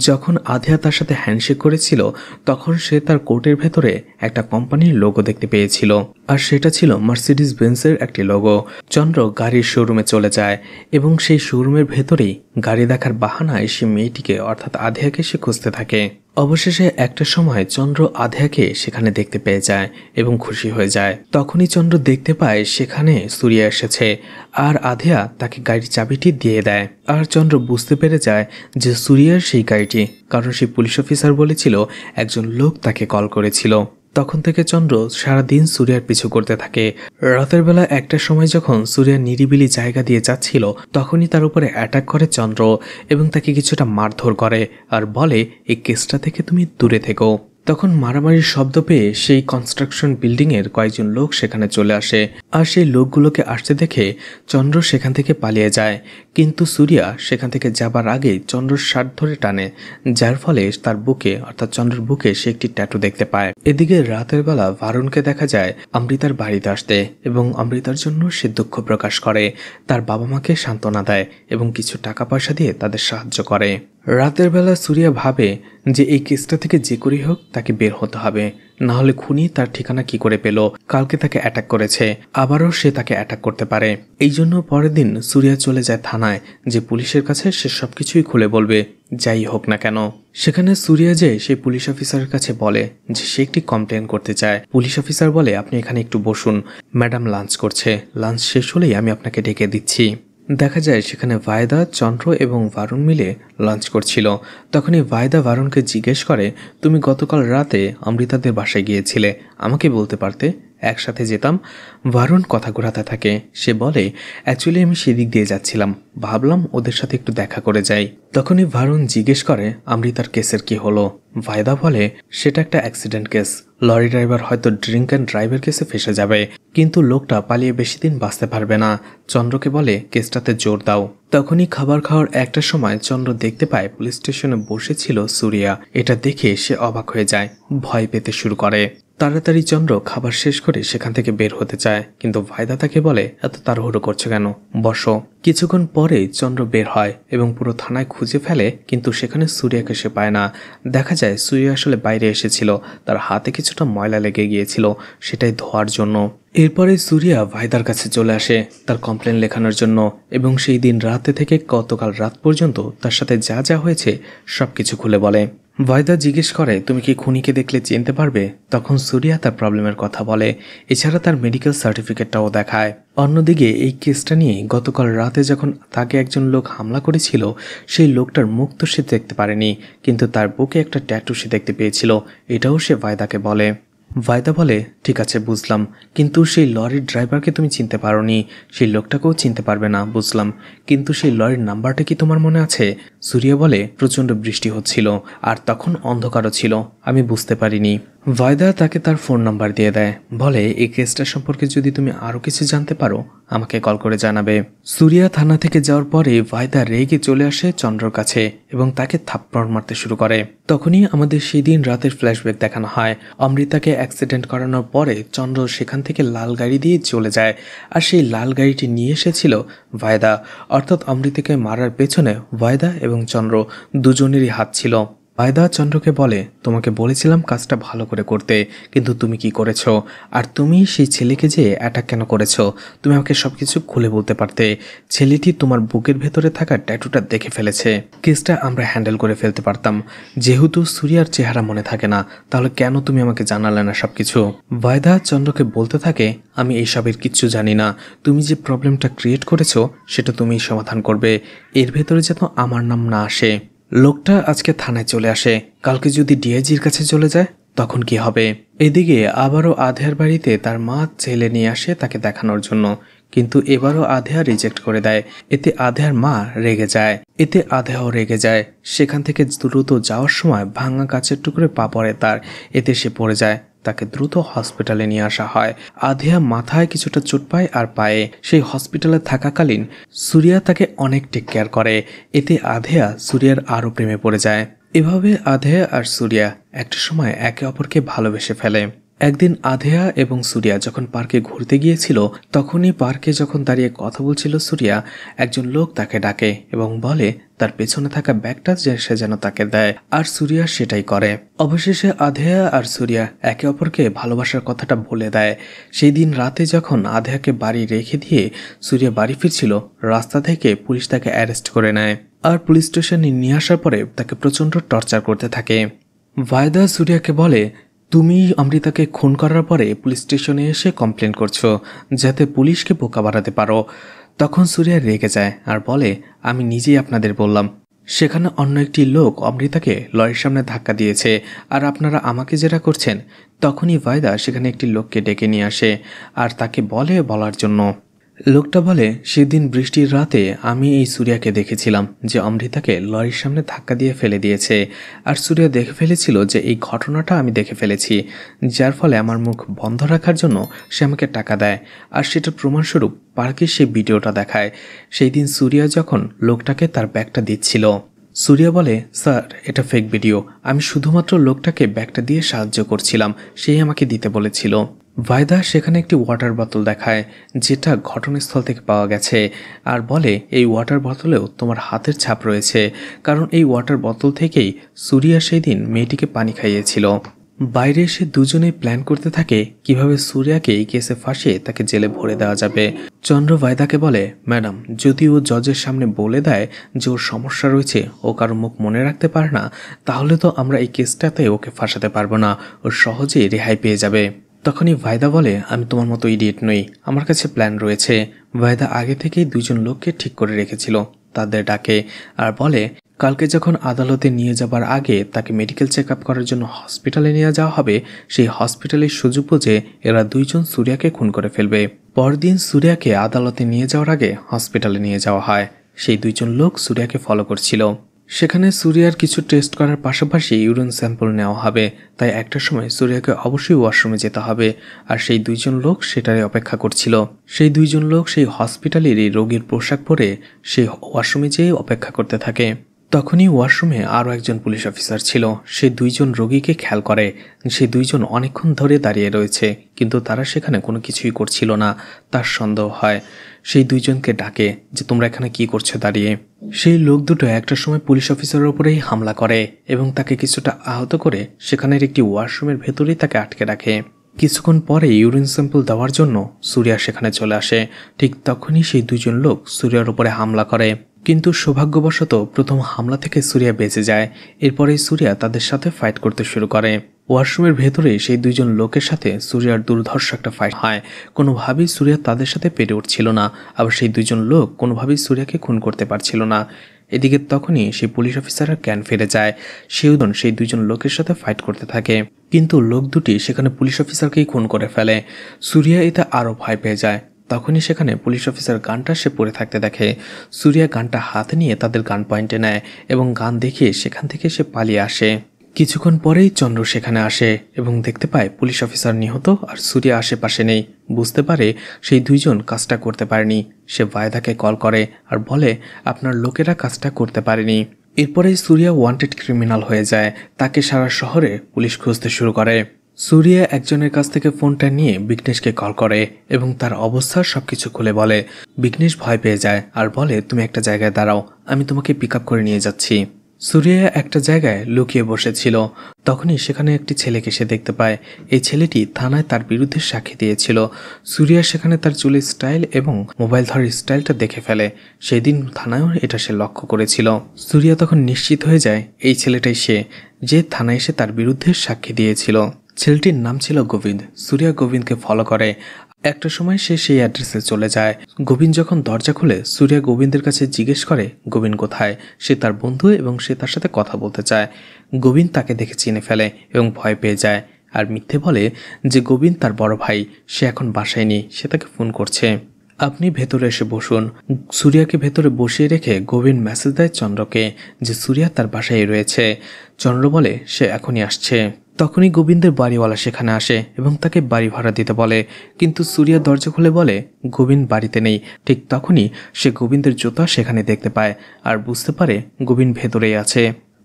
[SPEAKER 1] যখন আধ্যায়া তার সাথে হ্যান্ডশেক করেছিল তখন সে তার কোটের ভেতরে একটা কোম্পানির লোগো দেখতে পেয়েছিল, আর সেটা ছিল মার্সিডিজ বেঞ্জের একটি লোগো। চন্দ্র গাড়ির শোরুমে চলে যায় এবং সেই শোরুমের ভেতরেই গাড়ি দেখার বাহানায় সে মেয়েটিকে অর্থাৎ আধ্যায়াকে সে খুঁজতে থাকে। অবশেষে একটা সময় চন্দ্র আধ্যায়াকে সেখানে দেখতে পেয়ে যায় এবং খুশি হয়ে যায়। তখনই চন্দ্র দেখতে পায় সেখানে সুরিয়া এসেছে আর আধ্যায়া তাকে গাড়ির চাবিটি দিয়ে দেয়। আর চন্দ্র বুঝতে পেরে যায় যে সুরিয়ার সেই গাড়িটি, কারণ সেই পুলিশ অফিসার বলেছিল একজন লোক তাকে কল করেছিল। তখন থেকে চন্দ্র সারাদিন সুরিয়ার পিছু করতে থাকে। রাতের বেলা একটা সময় যখন সুরিয়া নিরিবিলি জায়গা দিয়ে যাচ্ছিল তখনই তার উপরে অ্যাটাক করে চন্দ্র এবং তাকে কিছুটা মারধর করে আর বলে এই কেসটা থেকে তুমি দূরে থেকো। তখন মারামারির শব্দ পেয়ে সেই কনস্ট্রাকশন বিল্ডিংয়ের কয়েকজন লোক সেখানে চলে আসে আর সেই লোকগুলোকে আসতে দেখে চন্দ্র সেখান থেকে পালিয়ে যায়। কিন্তু সুরিয়া সেখান থেকে যাবার আগে চন্দ্রর শার্ট ধরে টানে, যার ফলে তার বুকে অর্থাৎ চন্দ্রের বুকে সে একটি ট্যাটু দেখতে পায়। এদিকে রাতের বেলা ভারুণকে দেখা যায় অমৃতার বাড়িতে আসতে এবং অমৃতার জন্য সে দুঃখ প্রকাশ করে, তার বাবা মাকে সান্ত্বনা দেয় এবং কিছু টাকা পয়সা দিয়ে তাদের সাহায্য করে। রাতের বেলা সুরিয়া ভাবে যে এই কেসটা থেকে যে করেই হোক তাকে বের হতে হবে, না হলে খুনি তার ঠিকানা কি করে পেল, কালকে তাকে অ্যাটাক করেছে, আবারও সে তাকে অ্যাটাক করতে পারে। এই জন্য পরের দিন সুরিয়া চলে যায় থানায় যে পুলিশের কাছে সে সবকিছুই খুলে বলবে, যাই হোক না কেন। সেখানে সুরিয়া যে সেই পুলিশ অফিসারের কাছে বলে যে সে একটি কমপ্লেন করতে চায়। পুলিশ অফিসার বলে আপনি এখানে একটু বসুন, ম্যাডাম লাঞ্চ করছে, লাঞ্চ শেষ হলেই আমি আপনাকে ডেকে দিচ্ছি। দেখা যায় সেখানে ভায়দা, চন্দ্র এবং ভারুণ মিলে লাঞ্চ করছিল। তখনই ভায়দা ভারুণকে জিজ্ঞেস করে তুমি গতকাল রাতে অমৃতাদের বাসায় গিয়েছিলে, আমাকে বলতে পারতে, একসাথে যেতাম। ভারুণ কথা ঘোরাতে থাকে। সে বলে অ্যাকচুয়ালি আমি সেদিক দিয়ে যাচ্ছিলাম, ভাবলাম ওদের সাথে একটু দেখা করে যাই। তখনই ভারুণ জিজ্ঞেস করে অমৃতার কেসের কি হলো। ভায়দা বলে সেটা একটা অ্যাক্সিডেন্ট কেস, লরি ড্রাইভার হয়তো ড্রিঙ্ক অ্যান্ড ড্রাইভের কেসে ফেসে যাবে, কিন্তু লোকটা পালিয়ে বেশি দিন বাঁচতে পারবে না। চন্দ্রকে বলে কেসটাতে জোর দাও। তখনই খাবার খাওয়ার একটা সময় চন্দ্র দেখতে পায় পুলিশ স্টেশনে বসেছিল সুরিয়া। এটা দেখে সে অবাক হয়ে যায়, ভয় পেতে শুরু করে। তাড়াতাড়ি চন্দ্র খাবার শেষ করে সেখান থেকে বের হতে চায়, কিন্তু ভায়দা তাকে বলে এত তাড়াহুড়ো করছো কেন, বসো। কিছুক্ষণ পরে চন্দ্র বের হয় এবং পুরো থানায় খুঁজে ফেলে, কিন্তু সেখানে সুরিয়াকে সে পায় না। দেখা যায় সুরিয়া আসলে বাইরে এসেছিল, তার হাতে কিছুটা ময়লা লেগে গিয়েছিল, সেটাই ধোয়ার জন্য। এরপরে সুরিয়া ভায়দার কাছে চলে আসে তার কমপ্লেন লেখানোর জন্য এবং সেই দিন রাতে থেকে গতকাল রাত পর্যন্ত তার সাথে যা যা হয়েছে সবকিছু খুলে বলে। ভায়দা জিজ্ঞেস করে তুমি কি খুনিকে দেখলে চিনতে পারবে? তখন সুরিয়া তার প্রবলেমের কথা বলে, এছাড়া তার মেডিকেল সার্টিফিকেটটাও দেখায়। অন্যদিকে এই কেসটা নিয়ে গতকাল রাতে যখন তাকে একজন লোক হামলা করেছিল সেই লোকটার মুখ তো সে দেখতে পারেনি, কিন্তু তার বুকে একটা ট্যাটু সে দেখতে পেয়েছিল, এটাও সে ভায়দাকে বলে। ভায়দা বলে ঠিক আছে বুঝলাম, কিন্তু সেই লরির ড্রাইভারকে তুমি চিনতে পারোনি, সেই লোকটাকেও চিনতে পারবে না বুঝলাম, কিন্তু সেই লরির নাম্বারটা কি তোমার মনে আছে? সুরিয়া বলে প্রচণ্ড বৃষ্টি হচ্ছিল আর তখন অন্ধকারও ছিল, আমি বুঝতে পারিনি। ভায়দা তাকে তার ফোন নাম্বার দিয়ে দেয়, বলে এই কেসটা সম্পর্কে যদি তুমি আরও কিছু জানতে পারো আমাকে কল করে জানাবে। সুরিয়া থানা থেকে যাওয়ার পরে ভায়দা রেগে চলে আসে চন্দ্রর কাছে এবং তাকে থাপ্পড় মারতে শুরু করে। তখনই আমাদের সেই দিন রাতের ফ্ল্যাশব্যাক দেখানো হয়। অমৃতাকে অ্যাক্সিডেন্ট করানোর পরে চন্দ্র সেখান থেকে লাল গাড়ি দিয়ে চলে যায়, আর সেই লাল গাড়িটি নিয়ে এসেছিল ভায়দা, অর্থাৎ অমৃতাকে মারার পেছনে ভায়দা এবং চন্দ্র দুজনেরই হাত ছিল। বায়দা চন্দ্রকে বলে, তোমাকে বলেছিলাম কাজটা ভালো করে করতে, কিন্তু তুমি কি করেছো? আর তুমি সেই ছেলেকে যে অ্যাটাক কেন করেছো? তুমি আমাকে সবকিছু খুলে বলতে পারতে। ছেলেটি তোমার বুকের ভেতরে থাকা ট্যাটুটা দেখে ফেলেছে। কেসটা আমরা হ্যান্ডেল করে ফেলতে পারতাম। যেহেতু সুরিয়ার চেহারা মনে থাকে না, তাহলে কেন তুমি আমাকে জানালে না সবকিছু? বায়দা চন্দ্রকে বলতে থাকে, আমি এইসবের কিচ্ছু জানি না। তুমি যে প্রবলেমটা ক্রিয়েট করেছো সেটা তুমিই সমাধান করবে। এর ভেতরে যেন আমার নাম না আসে। লোকটা আজকে থানায় চলে আসে, কালকে যদি ডিআইজির কাছে চলে যায় তখন কি হবে? এদিকে আবারও আধেয়ার বাড়িতে তার মা ছেলে নিয়ে আসে তাকে দেখানোর জন্য, কিন্তু এবারও আধেয়া রিজেক্ট করে দেয়। এতে আধেয়ার মা রেগে যায়, এতে আধেয়াও রেগে যায়। সেখান থেকে দ্রুত যাওয়ার সময় ভাঙা কাচের টুকরে পা পড়ে তার, এতে সে পড়ে যায়। তাকে দ্রুত হসপিটালে নিয়ে আসা হয়। আধেয়া মাথায় কিছুটা চোট পায় আর পায়ে। সেই হসপিটালে থাকাকালীন সুরিয়া তাকে অনেক টেক কেয়ার করে। এতে আধেয়া সুরিয়ার আরও প্রেমে পড়ে যায়। এভাবে আধেয়া আর সুরিয়া একটা সময় একে অপরকে ভালোবেসে ফেলে। একদিন আধেয়া এবং সুরিয়া যখন পার্কে ঘুরতে গিয়েছিল, তখনই পার্কে যখন দাঁড়িয়ে কথা বলছিল সুরিয়া, একজন লোক তাকে ডাকে এবং বলে তার পেছনে থাকা ব্যাগটা সে যেন তাকে দেয়, আর সুরিয়া সেটাই করে। অবশেষে আধেয়া আর সুরিয়া একে অপরকে ভালোবাসার কথাটা বলে দেয়। সেই দিন রাতে যখন আধেয়াকে বাড়ি রেখে দিয়ে সুরিয়া বাড়ি ফিরছিল, রাস্তা থেকে পুলিশ তাকে অ্যারেস্ট করে নেয় আর পুলিশ স্টেশনে নিয়ে আসার পরে তাকে প্রচণ্ড টর্চার করতে থাকে। ভায়দা সুরিয়াকে বলে, তুমি অমৃতাকে খুন করার পরে পুলিশ স্টেশনে এসে কমপ্লেন করছো যাতে পুলিশকে বোকা বানাতে পারো। তখন সুরিয়া রেগে যায় আর বলে, আমি নিজেই আপনাদের বললাম সেখানে অন্য একটি লোক অমৃতাকে লরির সামনে ধাক্কা দিয়েছে, আর আপনারা আমাকে যেটা করছেন। তখনই ভায়দা সেখানে একটি লোককে ডেকে নিয়ে আসে আর তাকে বলার জন্য। লোকটা বলে, সেদিন বৃষ্টির রাতে আমি এই সুরিয়াকে দেখেছিলাম যে অমৃতাকে লরির সামনে ধাক্কা দিয়ে ফেলে দিয়েছে, আর সুরিয়া দেখে ফেলেছিল যে এই ঘটনাটা আমি দেখে ফেলেছি, যার ফলে আমার মুখ বন্ধ রাখার জন্য সে আমাকে টাকা দেয়, আর সেটার প্রমাণস্বরূপ পার্কে সে ভিডিওটা দেখায়। সেই দিন সুরিয়া যখন লোকটাকে তার ব্যাগটা দিচ্ছিল, সুরিয়া বলে, স্যার এটা ফেক ভিডিও, আমি শুধুমাত্র লোকটাকে ব্যাগটা দিয়ে সাহায্য করছিলাম, সেই আমাকে দিতে বলেছিল। ভায়দা সেখানে একটি ওয়াটার বোতল দেখায় যেটা ঘটনাস্থল থেকে পাওয়া গেছে, আর বলে এই ওয়াটার বোতলেও তোমার হাতের ছাপ রয়েছে, কারণ এই ওয়াটার বোতল থেকেই সুরিয়া সেই দিন মেয়েটিকে পানি খাইয়েছিল। বাইরে এসে দুজনেই প্ল্যান করতে থাকে কিভাবে সুরিয়াকে এই কেসে ফাঁসিয়ে তাকে জেলে ভরে দেওয়া যাবে। চন্দ্র ভায়দাকে বলে, ম্যাডাম যদি ও জজের সামনে বলে দেয় যে ওর সমস্যা রয়েছে, ও কারো মুখ মনে রাখতে পারে না, তাহলে তো আমরা এই কেসটাতে ওকে ফাঁসাতে পারবো না, ও সহজেই রেহাই পেয়ে যাবে। তখনই ভায়দা বলে, আমি তোমার মতো ইডিয়েট নই, আমার কাছে প্ল্যান রয়েছে। ভায়দা আগে থেকেই দুজন লোককে ঠিক করে রেখেছিল, তাদের ডাকে আর বলে, কালকে যখন আদালতে নিয়ে যাবার আগে তাকে মেডিকেল চেক আপ করার জন্য হসপিটালে নিয়ে যাওয়া হবে, সেই হসপিটালের সুযোগ বুঝে এরা দুইজন সুরিয়াকে খুন করে ফেলবে। পরদিন সুরিয়াকে আদালতে নিয়ে যাওয়ার আগে হসপিটালে নিয়ে যাওয়া হয়। সেই দুইজন লোক সুরিয়াকে ফলো করছিল। সেখানে সুরিয়ার কিছু টেস্ট করার পাশাপাশি ইউরিন স্যাম্পল নেওয়া হবে, তাই একটা সময় সুরিয়াকে অবশ্যই ওয়াশরুমে যেতে হবে, আর সেই দুইজন লোক সেটারই অপেক্ষা করছিল। সেই দুইজন লোক সেই হসপিটালেরই রোগীর পোশাক পরে সেই ওয়াশরুমে যেয়ে অপেক্ষা করতে থাকে। তখনই ওয়াশরুমে আরও একজন পুলিশ অফিসার ছিল। সে দুইজন রোগীকে খেয়াল করে। সে দুইজন অনেকক্ষণ ধরে দাঁড়িয়ে রয়েছে, কিন্তু তারা সেখানে কোনো কিছুই করছিল না। তার সন্দেহ হয়। সেই দুইজনকে ডাকে যে তোমরা এখানে কি করছো দাঁড়িয়ে। সেই লোক দুটো একটা সময় পুলিশ অফিসারের উপরেই হামলা করে এবং তাকে কিছুটা আহত করে সেখানের একটি ওয়াশরুমের ভেতরেই তাকে আটকে রাখে। কিছুক্ষণ পরে ইউরিন স্যাম্পল দেওয়ার জন্য সুরিয়া সেখানে চলে আসে। ঠিক তখনই সেই দুইজন লোক সুরিয়ার উপরে হামলা করে, কিন্তু সৌভাগ্যবশত প্রথম হামলা থেকে সুরিয়া বেঁচে যায়। এরপরেই সুরিয়া তাদের সাথে ফাইট করতে শুরু করে। ওয়াশরুমের ভেতরে সেই দুইজন লোকের সাথে সুরিয়ার দুর্ধর্ষ একটা ফাইট হয়। কোনোভাবেই সুরিয়া তাদের সাথে পেরে উঠছিল না, আবার সেই দুইজন লোক কোনোভাবেই সুরিয়াকে খুন করতে পারছিল না। এদিকে তখনই সেই পুলিশ অফিসারের জ্ঞান ফিরে যায়। সেউদন সেই দুইজন লোকের সাথে ফাইট করতে থাকে, কিন্তু লোক দুটি সেখানে পুলিশ অফিসারকেই খুন করে ফেলে। সুরিয়া এতে আরও ভয় পেয়ে যায়। তখনই সেখানে পুলিশ অফিসার গানটা সে পড়ে থাকতে দেখে। সুরিয়া গানটা হাতে নিয়ে তাদের গান পয়েন্টে নেয় এবং গান দেখিয়ে সেখান থেকে সে পালিয়ে আসে। কিছুক্ষণ পরেই চন্দ্র সেখানে আসে এবং দেখতে পায় পুলিশ অফিসার নিহত আর সুরিয়া আশেপাশে নেই। বুঝতে পারে সেই দুইজন কাজটা করতে পারেনি। সে ভায়দাকে কল করে আর বলে, আপনার লোকেরা কাজটা করতে পারেনি। এরপরে সুরিয়া ওয়ান্টেড ক্রিমিনাল হয়ে যায়। তাকে সারা শহরে পুলিশ খুঁজতে শুরু করে। সুরিয়া একজনের কাছ থেকে ফোনটা নিয়ে বিঘ্নেশকে কল করে এবং তার অবস্থার সবকিছু খুলে বলে। বিঘ্নেশ ভয় পেয়ে যায় আর বলে, তুমি একটা জায়গায় দাঁড়াও, আমি তোমাকে পিক আপ করে নিয়ে যাচ্ছি। সুরিয়া তখনই বলে, আমি তোমাকে পিক আপ করে নিয়ে যাচ্ছি, কিন্তু তুমি আমাকে বলছো যে তুমি আমার লোকেরা কাজটা করতে পারেনি। সুরিয়া একটা জায়গায় লুকিয়ে বসেছিল। তখনই সেখানে একটি ছেলেকে সে দেখতে পায়। এই ছেলেটি থানায় তার বিরুদ্ধে সাক্ষী দিয়েছিল। সুরিয়া সেখানে তার চুলের স্টাইল এবং মোবাইল ধরার স্টাইলটা দেখে ফেলে। সেই দিন থানায়ও এটা সে লক্ষ্য করেছিল। সুরিয়া তখন নিশ্চিত হয়ে যায় এই ছেলেটাই সে, যে থানায় এসে তার বিরুদ্ধে সাক্ষী দিয়েছিল। ছেলেটির নাম ছিল গোবিন্দ। সুরিয়া গোবিন্দকে ফলো করে। একটা সময় সে সেই অ্যাড্রেসে চলে যায়। গোবিন্দ যখন দরজা খুলে, সুরিয়া গোবিন্দের কাছে জিজ্ঞেস করে গোবিন্দ কোথায়। সে তার বন্ধু এবং সে তার সাথে কথা বলতে চায়। গোবিন্দ তাকে দেখে চিনে ফেলে এবং ভয় পেয়ে যায় আর মিথ্যে বলে যে গোবিন্দ তার বড় ভাই, সে এখন বাসায় নেই, সে তাকে ফোন করছে। আপনি ভেতরে এসে বসুন। সুরিয়াকে ভেতরে বসিয়ে রেখে গোবিন্দ মেসেজ দেয় চন্দ্রকে যে সুরিয়া তার বাসায় রয়েছে। চন্দ্র বলে সে এখনই আসছে। তখনই গোবিন্দের বাড়িওয়ালা সেখানে আসে এবং তাকে বাড়ি ভাড়া দিতে বলে, কিন্তু সুরিয়া দরজা খুলে বলে গোবিন্দ বাড়িতে নেই। ঠিক তখনই সে গোবিন্দের জুতা সেখানে দেখতে পায় আর বুঝতে পারে গোবিন্দ ভেতরেই আছে।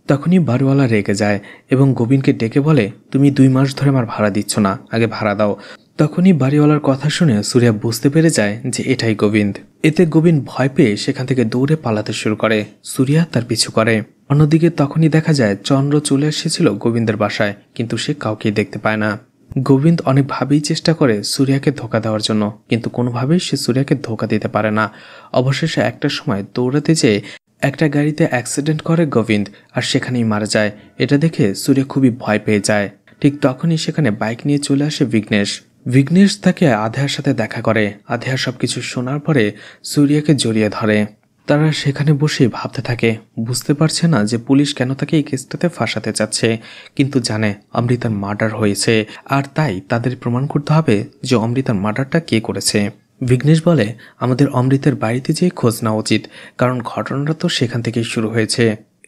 [SPEAKER 1] তখনই বাড়িওয়ালা রেগে যায় এবং গোবিন্দকে ডেকে বলে, তুমি 2 মাস ধরে আমার ভাড়া দিচ্ছ না, আগে ভাড়া দাও। তখনই বাড়িওয়ালার কথা শুনে সুরিয়া বুঝতে পেরে যায় যে এটাই গোবিন্দ। এতে গোবিন্দ ভয় পেয়ে সেখান থেকে দৌড়ে পালাতে শুরু করে। সুরিয়া তার পিছু করে। অন্যদিকে তখনই দেখা যায় চন্দ্র চলে এসেছিল গোবিন্দের বাসায়, কিন্তু সে কাউকেই দেখতে পায় না। গোবিন্দ অনেকভাবেই চেষ্টা করে সুরিয়াকে ধোকা দেওয়ার জন্য, কিন্তু কোনোভাবেই সে সুরিয়াকে ধোকা দিতে পারে না। অবশেষে একটা সময় দৌড়াতে যেয়ে একটা গাড়িতে অ্যাক্সিডেন্ট করে গোবিন্দ আর সেখানেই মারা যায়। এটা দেখে সুরিয়া খুবই ভয় পেয়ে যায়। ঠিক তখনই সেখানে বাইক নিয়ে চলে আসে বিঘ্নেশ। বিঘ্নেশ তাকে আধেয়ার সাথে দেখা করে। আধেয়া সবকিছু শোনার পরে সুরিয়াকে জড়িয়ে ধরে। তারা সেখানে বসে ভাবতে থাকে, বুঝতে পারছে না যে পুলিশ কেন তাকে এই কেসটাতে ফাঁসাতে চাচ্ছে, কিন্তু জানে অমৃতার মার্ডার হয়েছে আর তাই তাদের প্রমাণ করতে হবে যে অমৃতার মার্ডারটা কে করেছে। বিঘ্নেশ বলে, আমাদের অমৃতের বাড়িতে যেয়ে খোঁজ নেওয়া উচিত, কারণ ঘটনাটা তো সেখান থেকেই শুরু হয়েছে।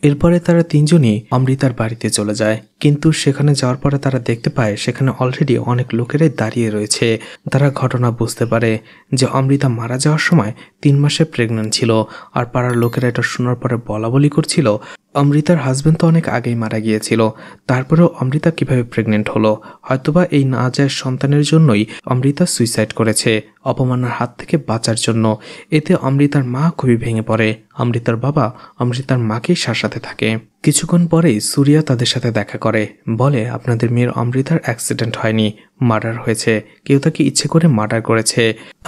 [SPEAKER 1] এরপরে তারা তিনজনই অমৃতার বাড়িতে চলে যায়, কিন্তু সেখানে যাওয়ার পরে তারা দেখতে পায় সেখানে অলরেডি অনেক লোকেরাই দাঁড়িয়ে রয়েছে। তারা ঘটনা বুঝতে পারে যে অমৃতা মারা যাওয়ার সময় 3 মাসে প্রেগন্যান্ট ছিল। আর পাড়ার লোকেরা এটা শোনার পরে বলাবলি করছিল, অমৃতার হাজবেন্ড তো অনেক আগেই মারা গিয়েছিল, তারপরেও অমৃতা কিভাবে প্রেগনেন্ট হলো। হয়তোবা এই নাজায়েজ সন্তানের জন্যই অমৃতা সুইসাইড করেছে, অপমানের হাত থেকে বাঁচার জন্য। এতে অমৃতার মা খুবই ভেঙে পড়ে। অমৃতার বাবা অমৃতার মাকেই শাসাতে থাকে। কিছুক্ষণ পরেই সুরিয়া তাদের সাথে দেখা করে, বলে আপনাদের মেয়ের অমৃতার অ্যাক্সিডেন্ট হয়নি, মার্ডার হয়েছে। কেউ তাকে ইচ্ছে করে মার্ডার করেছে,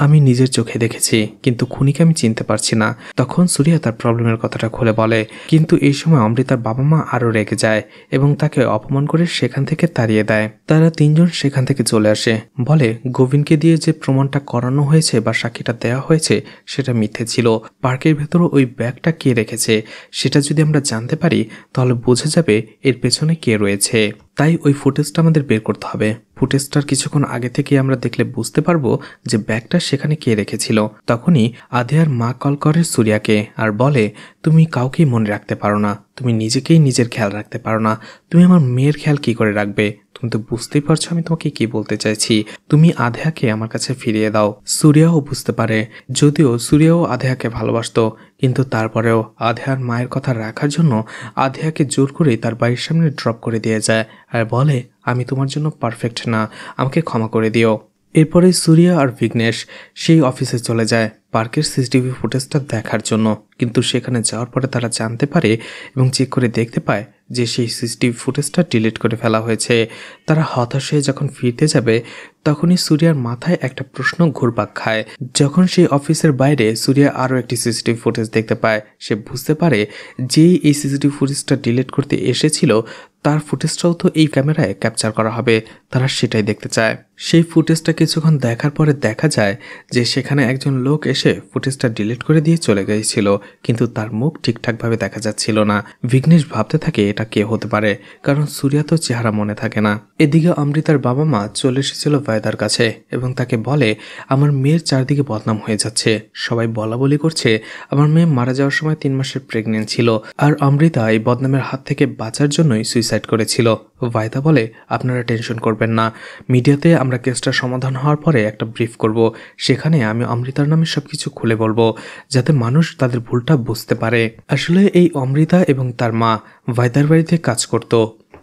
[SPEAKER 1] আমি নিজের চোখে দেখেছি, কিন্তু খুনিকে আমি চিনতে পারছি না। তখন সুরিয়া তার প্রবলেমের কথাটা খুলে বলে, কিন্তু এই সময় অমৃতার বাবা মা আরও রেগে যায় এবং তাকে অপমান করে সেখান থেকে তাড়িয়ে দেয়। তারা তিনজন সেখান থেকে চলে আসে। বলে গোবিন্দকে দিয়ে যে প্রমাণটা করানো হয়েছে বা সাক্ষীটা দেওয়া হয়েছে সেটা মিথ্যে ছিল। পার্কের ভেতরে ওই ব্যাগটা কে রেখেছে সেটা যদি আমরা জানতে পারি তাহলে বোঝা যাবে এর পেছনে কে রয়েছে। তাই ওই ফুটেজটা আমাদের বের করতে হবে। ফুটেজটার কিছুক্ষণ আগে থেকে আমরা দেখলে বুঝতে পারবো যে ব্যাগটা সেখানে কে রেখেছিল। তখনই আধেয়ার মা কল করে সুরিয়াকে আর বলে, তুমি কাউকেই মনে রাখতে পারো না, তুমি নিজেকেই নিজের খেয়াল রাখতে পারো না, তুমি আমার মেয়ের খেয়াল কি করে রাখবে? তুমি তো বুঝতেই পারছো আমি তোমাকে কি বলতে চাইছি। তুমি আধেয়াকে আমার কাছে ফিরিয়ে দাও। সুরিয়াও বুঝতে পারে, যদিও সুরিয়াও আধেয়াকে ভালোবাসতো, কিন্তু তারপরেও আধেয়ার মায়ের কথা রাখার জন্য আধেয়াকে জোর করে তার বাড়ির সামনে ড্রপ করে দিয়ে যায় আর বলে, আমি তোমার জন্য পারফেক্ট না, আমাকে ক্ষমা করে দিও। এরপরে সুরিয়া আর বিঘ্নেশ সেই অফিসে চলে যায় পার্কের সিসিটিভি ফুটেজটা দেখার জন্য, কিন্তু সেখানে যাওয়ার পরে তারা জানতে পারে এবং চেক করে দেখতে পায় যে সেই সিসিটিভি ফুটেজটা ডিলিট করে ফেলা হয়েছে। তারা হতাশ হয়ে যখন ফিরতে যাবে তখনই সুরিয়ার মাথায় একটা প্রশ্ন ঘুরপাক খায়। যখন সেই অফিসের বাইরে সুরিয়া আরও একটি সিসিটিভি ফুটেজ দেখতে পায়, সে বুঝতে পারে যেই এই সিসিটিভি ফুটেজটা ডিলিট করতে এসেছিল তার ফুটেজটাও তো এই ক্যামেরায় ক্যাপচার করা হবে। তারা সেটাই দেখতে চায়। সেই ফুটেজটা কিছুক্ষণ দেখার পরে দেখা যায় যে সেখানে একজন লোক এসে ফুটেজটা ডিলিট করে দিয়ে চলে গিয়েছিল, কিন্তু তার মুখ ঠিকঠাকভাবে দেখা যাচ্ছিল না। বিঘ্নেশ ভাবতে থাকে এটা কে হতে পারে, কারণ সুরিয়া তো চেহারা মনে থাকে না। এদিকে অমৃতার বাবা মা চলে এসেছিল ভাইদার কাছে এবং তাকে বলে, আমার মেয়ের চারদিকে বদনাম হয়ে যাচ্ছে, সবাই বলা বলি করছে আমার মেয়ে মারা যাওয়ার সময় 3 মাসের প্রেগনেন্ট ছিল আর অমৃতা এই বদনামের হাত থেকে বাঁচার জন্যই সুইসাইড করেছিল। ভাইদা বলে, আপনারা টেনশন করবেন না, মিডিয়াতে আমরা কেসটা সমাধান হওয়ার পরে একটা ব্রিফ করব, সেখানে আমি অমৃতার নামে সবকিছু খুলে বলবো যাতে মানুষ তাদের ভুলটা বুঝতে পারে। আসলে এই অমৃতা এবং তার মা ভাইদার বাড়িতে কাজ করত।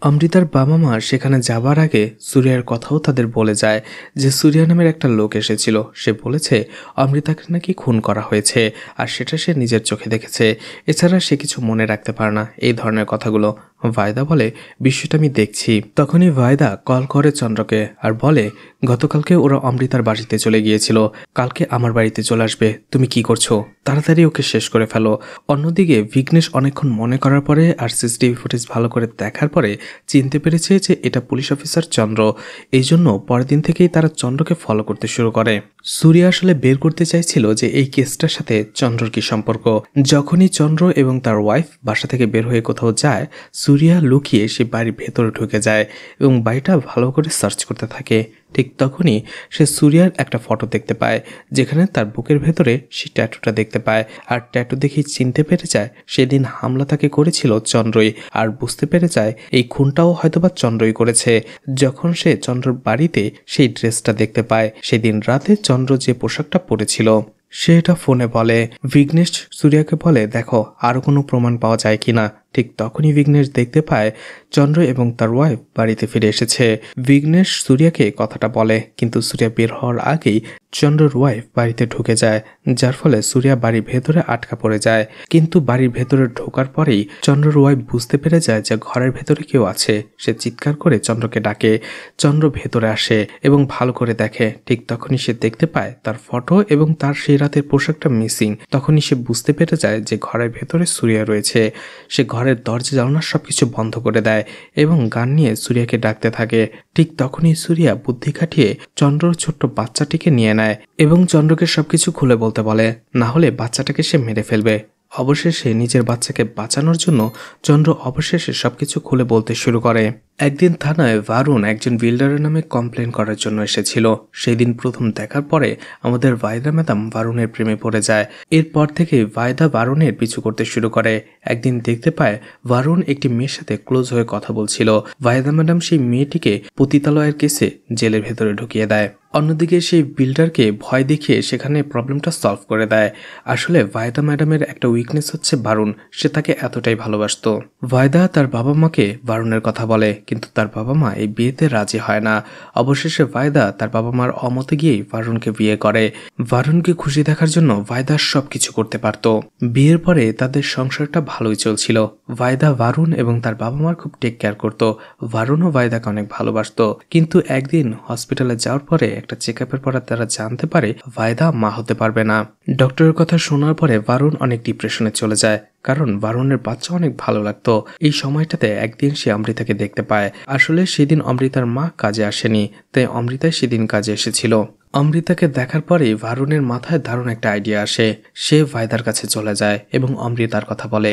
[SPEAKER 1] অমৃতার বাবা মা সেখানে যাবার আগে সুরিয়ার কথাও তাদের বলে যায় যে সুরিয়া নামের একটা লোক এসেছিল, সে বলেছে অমৃতাকে নাকি খুন করা হয়েছে আর সেটা সে নিজের চোখে দেখেছে, এছাড়া সে কিছু মনে রাখতে পারে না, এই ধরনের কথাগুলো। ভায়দা বলে বিষয়টা আমি দেখছি। তখনই ভায়দা কল করে চন্দ্রকে আর বলে গতকালকে ওরা অমৃতার বাড়িতে চলে গিয়েছিল, কালকে আমার বাড়িতে চলে আসবে, তুমি কি করছো, তাড়াতাড়ি ওকে শেষ করে ফেলো। অন্যদিকে বিঘ্নেশ অনেকক্ষণ মনে করার পরে আর সিসিটিভি ফুটেজ ভালো করে দেখার পরে চিনতে পেরেছে যে এটা পুলিশ অফিসার চন্দ্র। এই জন্য পরের দিন থেকেই তারা চন্দ্রকে ফলো করতে শুরু করে। সুরিয়া আসলে বের করতে চাইছিল যে এই কেসটার সাথে চন্দ্রর কি সম্পর্ক। যখনই চন্দ্র এবং তার ওয়াইফ বাসা থেকে বের হয়ে কোথাও যায়, সুরিয়া লুকিয়ে সে বাড়ির ভেতরে ঢুকে যায় এবং বাড়িটা ভালো করে সার্চ করতে থাকে। ঠিক তখনই সে সুরিয়ার একটা ফটো দেখতে পায় যেখানে তার বুকের ভেতরে সে ট্যাটুটা দেখতে পায় আর ট্যাটু দেখেই চিনতে পেরে যায় সেদিন হামলা তাকে করেছিল চন্দ্রই, আর বুঝতে পেরে যায় এই খুনটাও হয়তোবা চন্দ্রই করেছে। যখন সে চন্দ্রর বাড়িতে সেই ড্রেসটা দেখতে পায়, সেদিন রাতে চন্দ্র যে পোশাকটা পরেছিল সে এটা ফোনে বলে। বিঘ্নেশ সুরিয়াকে বলে দেখো আরো কোনো প্রমাণ পাওয়া যায় কিনা। ঠিক তখনই বিঘ্নেশ দেখতে পায় চন্দ্র এবং তার ওয়াইফ বাড়িতে ফিরে এসেছে। বিঘ্নেশ সুরিয়াকে কথাটা বলে, কিন্তু সুরিয়া বের হওয়ার আগেই চন্দ্রর ওয়াইফ বাড়িতে ঢুকে যায়, যার ফলে সুরিয়া বাড়ির ভেতরে আটকা পড়ে যায়। কিন্তু বাড়ির ভেতরে ঢোকার পরেই চন্দ্রর ওয়াইফ বুঝতে পেরে যায় যে ঘরের ভেতরে কেউ আছে। সে চিৎকার করে চন্দ্রকে ডাকে। চন্দ্র ভেতরে আসে এবং ভালো করে দেখে। ঠিক তখনই সে দেখতে পায় তার ফটো এবং তার সেই রাতের পোশাকটা মিসিং। তখনই সে বুঝতে পেরে যায় যে ঘরের ভেতরে সুরিয়া রয়েছে। সে ঘরের দরজা জানালা সবকিছু বন্ধ করে দেয় এবং গান নিয়ে সুরিয়াকে ডাকতে থাকে। ঠিক তখনই সুরিয়া বুদ্ধি খাটিয়ে চন্দ্রর ছোট্ট বাচ্চাটিকে নিয়ে নেয় এবং চন্দ্রকে সবকিছু খুলে বলতে বলে, না হলে বাচ্চাটাকে সে মেরে ফেলবে। অবশেষে নিজের বাচ্চাকে বাঁচানোর জন্য চন্দ্র অবশেষে সবকিছু খুলে বলতে শুরু করে। একদিন থানায় ভারুন একজন বিল্ডারের নামে কমপ্লেন করার জন্য এসেছিল। সেই দিন প্রথম দেখার পরে আমাদের ভায়দা ম্যাডাম ভারুনের প্রেমে পড়ে যায়। এরপর থেকে ভায়দা ভারুনের পিছু করতে শুরু করে। একদিন দেখতে পায় ভারুন একটি মেয়ের সাথে ক্লোজ হয়ে কথা বলছিল। ভায়দা ম্যাডাম সেই মেয়েটিকে পতিতালয়ের কেসে জেলের ভেতরে ঢুকিয়ে দেয়। অন্যদিকে সেই বিল্ডারকে ভয় দেখিয়ে সেখানে প্রবলেমটা সলভ করে দেয়। আসলে ভায়দা ম্যাডামের একটা উইকনেস হচ্ছে ভারুন, সে তাকে এতটাই ভালোবাসতো। ভায়দা তার বাবা মাকে ভারুনের কথা বলে, কিন্তু তার বাবা মা এই বিয়েতে রাজি হয় না। অবশেষে ভায়দা তার বাবা মার অমতে গিয়েই ভারুনকে বিয়ে করে। ভারুনকে খুশি দেখার জন্য ভায়দা সবকিছু করতে পারত। বিয়ের পরে তাদের সংসারটা ভালোই চলছিল। ভায়দা ভারুন এবং তার বাবা মার খুব টেক কেয়ার করত। ভারুনও ভায়দাকে অনেক ভালোবাসতো। কিন্তু একদিন হসপিটালে যাওয়ার পরে একটা চেকআপের পরে তারা জানতে পারে ভায়দা মা হতে পারবে না। ডক্টরের কথা শোনার পরে ভারুন অনেক ডিপ্রেশনে চলে যায়, কারণ ভারুনের বাচ্চা অনেক ভালো লাগতো। এই সময়টাতে একদিন সে অমৃতাকে দেখতে পায়। আসলে সেদিন অমৃতার মা কাজে আসেনি, তাই অমৃতাই সেদিন কাজে এসেছিল। অমৃতাকে দেখার পরেই ভারুনের মাথায় দারুণ একটা আইডিয়া আসে। সে ভায়দার কাছে চলে যায় এবং অমৃতার কথা বলে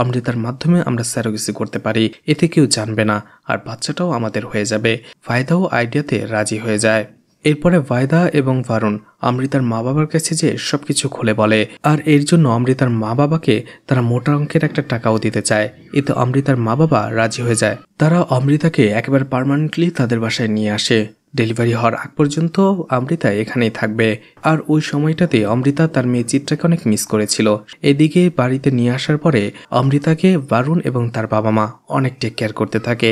[SPEAKER 1] অমৃতার মাধ্যমে আমরা স্যারোগেসি করতে পারি, এতে কেউ জানবে না আর বাচ্চাটাও আমাদের হয়ে যাবে। ভায়দাও আইডিয়াতে রাজি হয়ে যায়। এরপরে ভায়দা এবং ভারুন অমৃতার মা বাবার কাছে যে সবকিছু খুলে বলে, আর এর জন্য অমৃতার মা বাবাকে তারা মোটা অঙ্কের একটা টাকাও দিতে চায়। এতে অমৃতার মা বাবা রাজি হয়ে যায়। তারা অমৃতাকে একেবারে পার্মানেন্টলি তাদের বাসায় নিয়ে আসে। ডেলিভারি হওয়ার আগ পর্যন্ত অমৃতা এখানেই থাকবে। আর ওই সময়টাতে অমৃতা তার মেয়ে চিত্রাকে অনেক মিস করেছিল। এদিকে বাড়িতে নিয়ে আসার পরে অমৃতাকে ভারুন এবং তার বাবা মা অনেক টেক কেয়ার করতে থাকে।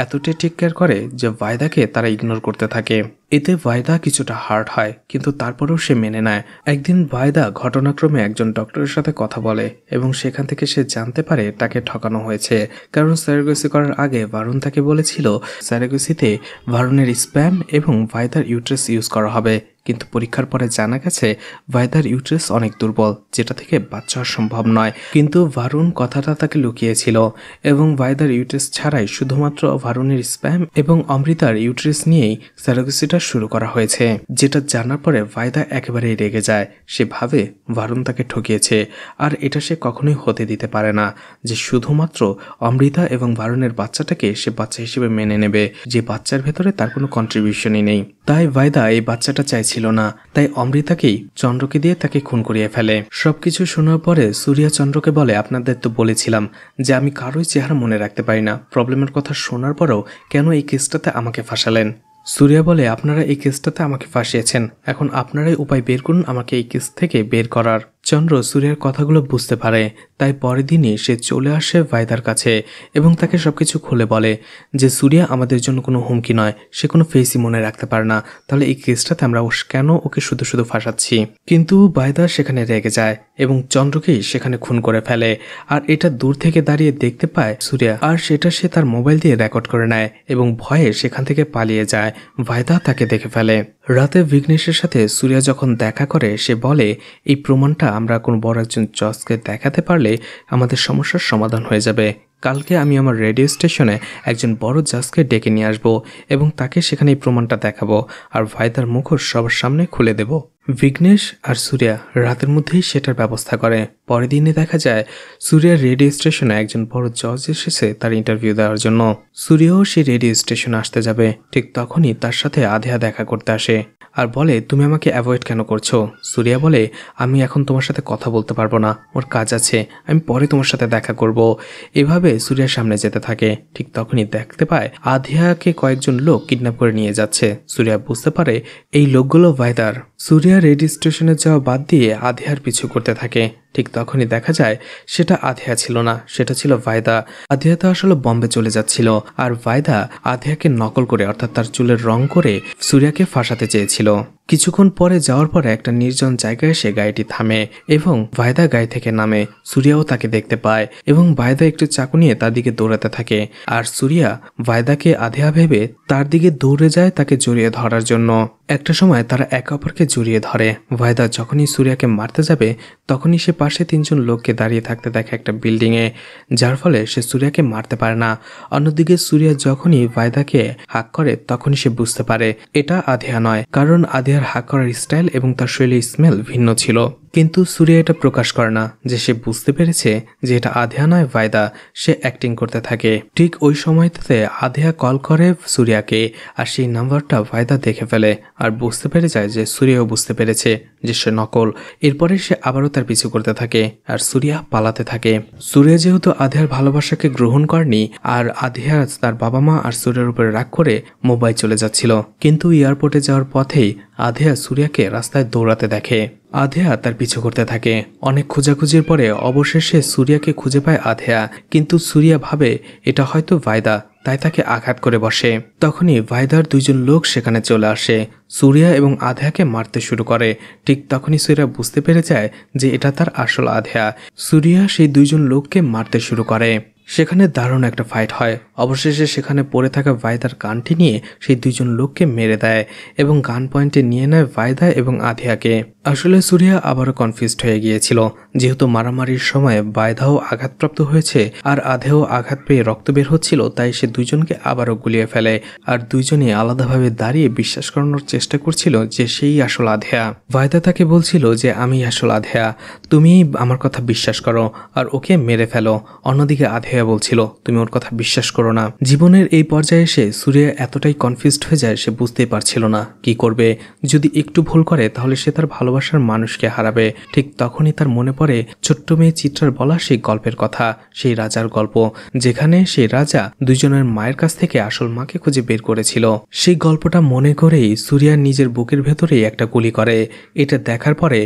[SPEAKER 1] এতটাই টেক কেয়ার করে যে ভায়দাকে তারা ইগনোর করতে থাকে। এতে ভায়দা কিছুটা হার্ট হয়, কিন্তু তারপরেও সে মেনে নেয়। একদিন ভায়দা ঘটনাক্রমে একজন ডক্টরের সাথে কথা বলে এবং সেখান থেকে সে জানতে পারে তাকে ঠকানো হয়েছে। কারণ স্যারোগেসি করার আগে ভারুন তাকে বলেছিল স্যারোগেসিতে ভারুনের স্প্যাম এবং ভায়দার ইউট্রাস ইউজ করা হবে, কিন্তু পরীক্ষার পরে জানা গেছে ভায়দার ইউট্রাস অনেক দুর্বল, যেটা থেকে বাচ্চা হওয়া সম্ভব নয়। কিন্তু ভারুন কথাটা তাকে লুকিয়েছিল এবং ভায়দার ইউট্রাস ছাড়াই শুধুমাত্র ভারুনের স্প্যাম এবং অমৃতার ইউট্রাস নিয়েই স্যারোগেসিটা শুরু করা হয়েছে। যেটা জানার পরে ভায়দা একেবারেই রেগে যায়। সে ভাবে ভারুন তাকে ঠকিয়েছে, আর এটা সে কখনোই হতে দিতে পারে না যে শুধুমাত্র অমৃতা এবং ভারুনের বাচ্চাটাকে সে বাচ্চা হিসেবে মেনে নেবে, যে বাচ্চার ভেতরে তার কোনো কন্ট্রিবিউশনই নেই। তাই ভায়দা এই বাচ্চাটা চাইছিল না, তাই অমৃতাকেই চন্দ্রকে দিয়ে তাকে খুন করিয়ে ফেলে। সবকিছু শোনার পরে সুরিয়া চন্দ্রকে বলে, আপনাদের তো বলেছিলাম যে আমি কারোই চেহারা মনে রাখতে পারি না, প্রবলেমের কথা শোনার পরেও কেন এই কেসটাতে আমাকে ফাঁসালেন? সুরিয়া বলে, আপনারা এই কেসটাতে আমাকে ফাঁসিয়েছেন, এখন আপনারাই উপায় বের করুন আমাকে এই কেস থেকে বের করার। চন্দ্র সুরিয়ার কথাগুলো বুঝতে পারে, তাই পরের দিনই সে চলে আসে ভাইদার কাছে এবং তাকে সবকিছু খুলে বলে যে সুরিয়া আমাদের জন্য কোনো হুমকি নয়, সে কোনো ফেসই মনে রাখতে পারে না, তাহলে এই কেসটাতে আমরা কেন ওকে শুধু শুধু ফাঁসাচ্ছি। কিন্তু ভাইদা সেখানে রেগে যায় এবং চন্দ্রকেই সেখানে খুন করে ফেলে। আর এটা দূর থেকে দাঁড়িয়ে দেখতে পায় সুরিয়া, আর সেটা সে তার মোবাইল দিয়ে রেকর্ড করে নেয় এবং ভয়ে সেখান থেকে পালিয়ে যায়। ভাইদা তাকে দেখে ফেলে। রাতে বিঘ্নেশের সাথে সুরিয়া যখন দেখা করে সে বলে এই প্রমাণটা আমরা কোনো বড় একজন জজকে দেখাতে পারলে আমাদের সমস্যার সমাধান হয়ে যাবে। কালকে আমি আমার রেডিও স্টেশনে একজন বড় জাজকে ডেকে নিয়ে আসবো এবং তাকে সেখানে এই প্রমাণটা দেখাবো আর ভাইদার মুখোশ সবার সামনে খুলে দেব। বিঘ্নেশ আর সুরিয়া রাতের মধ্যেই সেটার ব্যবস্থা করে। পরের দিনে দেখা যায় সুরিয়ার রেডিও স্টেশনে একজন বড় জজ এসেছে তার ইন্টারভিউ দেওয়ার জন্য। সুরিয়াও সেই রেডিও স্টেশনে আসতে যাবে, ঠিক তখনই তার সাথে আধেয়া দেখা করতে আসে আর বলে তুমি আমাকে অ্যাভয়েড কেন করছো। সুরিয়া বলে আমি এখন তোমার সাথে কথা বলতে পারবো না, ওর কাজ আছে, আমি পরে তোমার সাথে দেখা করব। এভাবে সুরিয়ার সামনে যেতে থাকে। ঠিক তখনই দেখতে পায় আধিয়াকে কয়েকজন লোক কিডন্যাপ করে নিয়ে যাচ্ছে। সুরিয়া বুঝতে পারে এই লোকগুলো ভাইদার। সুরিয়া রেডিও স্টেশনে যাওয়া বাদ দিয়ে আধিয়ার পিছু করতে থাকে। ঠিক তখনই দেখা যায় সেটা আধিয়া ছিল না, সেটা ছিল ভাইদা। আধিয়া তো আসলে বম্বে চলে যাচ্ছিল আর ভাইদা আধিয়াকে নকল করে অর্থাৎ তার চুলের রং করে সুরিয়াকে ফাঁসাতে চেয়েছিল। কিছুক্ষণ পরে যাওয়ার পরে একটা নির্জন জায়গায় এসে গাড়িটি থামে এবং ভাইদা গাড়ি থেকে নামে। সুরিয়াও তাকে দেখতে পায় এবং ভাইদা একটু চাকু নিয়ে তার দিকে দৌড়াতে থাকে আর সুরিয়া ভাইদাকে আধিয়া ভেবে তার দিকে দৌড়ে যায় তাকে জড়িয়ে ধরার জন্য। একটা সময় তারা একে অপরকে জড়িয়ে ধরে। ভাইদা যখনই সুরিয়াকে মারতে যাবে তখনই সে পাশে তিনজন লোককে দাঁড়িয়ে থাকতে দেখে একটা বিল্ডিংয়ে, যার ফলে সে সুরিয়াকে মারতে পারে না। অন্যদিকে সুরিয়া যখনই ভাইদাকে হাক করে তখনই সে বুঝতে পারে এটা আধিয়া নয়, কারণ আধিয়ার হাক করার স্টাইল এবং তার শৈলীর স্মেল ভিন্ন ছিল। কিন্তু সুরিয়া এটা প্রকাশ করে না যে সে বুঝতে পেরেছে যে এটা আধিয়া নয় ভাইদা। সে অ্যাক্টিং করতে থাকে। ঠিক ওই সময়টাতে আধিয়া কল করে সুরিয়াকে আর সেই নাম্বারটা ভাইদা দেখে ফেলে আর বুঝতে পেরে যায় যে সুরিয়াও বুঝতে পেরেছে যে সে নকল। এরপরে সে আবারও তার পিছু করতে থাকে আর সুরিয়া পালাতে থাকে। সুরিয়া যেহেতু আধিয়ার ভালোবাসাকে গ্রহণ করেনি আর আধিয়া তার বাবা মা আর সুরিয়ার উপরে রাগ করে মুম্বাই চলে যাচ্ছিল, কিন্তু এয়ারপোর্টে যাওয়ার পথেই আধিয়া সুরিয়াকে রাস্তায় দৌড়াতে দেখে। আধিয়া তার পিছু করতে থাকে। অনেক খোঁজাখুঁজির পরে অবশেষে সুরিয়াকে খুঁজে পায় আধিয়া, কিন্তু সুরিয়া ভাবে এটা হয়তো ভাইদা, তাই তাকে আঘাত করে বসে। তখনই ভাইদার দুইজন লোক সেখানে চলে আসে, সুরিয়া এবং আধিয়াকে মারতে শুরু করে। ঠিক তখনই সুরিয়া বুঝতে পেরে যায় যে এটা তার আসল আধিয়া। সুরিয়া সেই দুইজন লোককে মারতে শুরু করে। সেখানে দারুণ একটা ফাইট হয়। অবশেষে সেখানে পড়ে থাকা ভাইদার গানটি নিয়ে সেই দুইজন লোককে মেরে দেয় এবং গান পয়েন্টে নিয়ে নেয় ভাইদা এবং আধিয়াকে। আসলে সুরিয়া আবারও কনফিউজড হয়ে গিয়েছিল, যেহেতু মারামারির সময় ভাইদাও আঘাতপ্রাপ্ত হয়েছে আর আধেও আঘাত পেয়ে রক্ত বের হচ্ছিল, তাই সে দুইজনকে আবারও গুলিয়ে ফেলে আর দুইজনে আলাদাভাবে দাঁড়িয়ে বিশ্বাস করানোর চেষ্টা করছিল যে সেই আসল আধিয়া। ভাইদা তাকে বলছিল যে আমি আসল আধিয়া, তুমি আমার কথা বিশ্বাস করো আর ওকে মেরে ফেলো। অন্যদিকে আধিয়া বলছিল তুমি ওর কথা বিশ্বাস করো না। জীবনের এই পর্যায়ে এসে সুরিয়া এতটাই কনফিউজড হয়ে যায় সে বুঝতেই পারছিল না কি করবে। যদি একটু ভুল করে তাহলে সে তার ভালোবাসার মানুষকে হারাবে। ঠিক তখনই তার মনে পড়ে ছোট্ট মেয়ে চিত্রার বলা সেই গল্পের কথা, সেই রাজার গল্প, যেখানে সেই রাজা দুইজনের মায়ের কাছ থেকে আসল মাকে খুঁজে বের করেছিল। সেই গল্পটা মনে করেই সুরিয়া নিজের বুকের ভেতরেই একটা গুলি করে। এটা দেখার পরে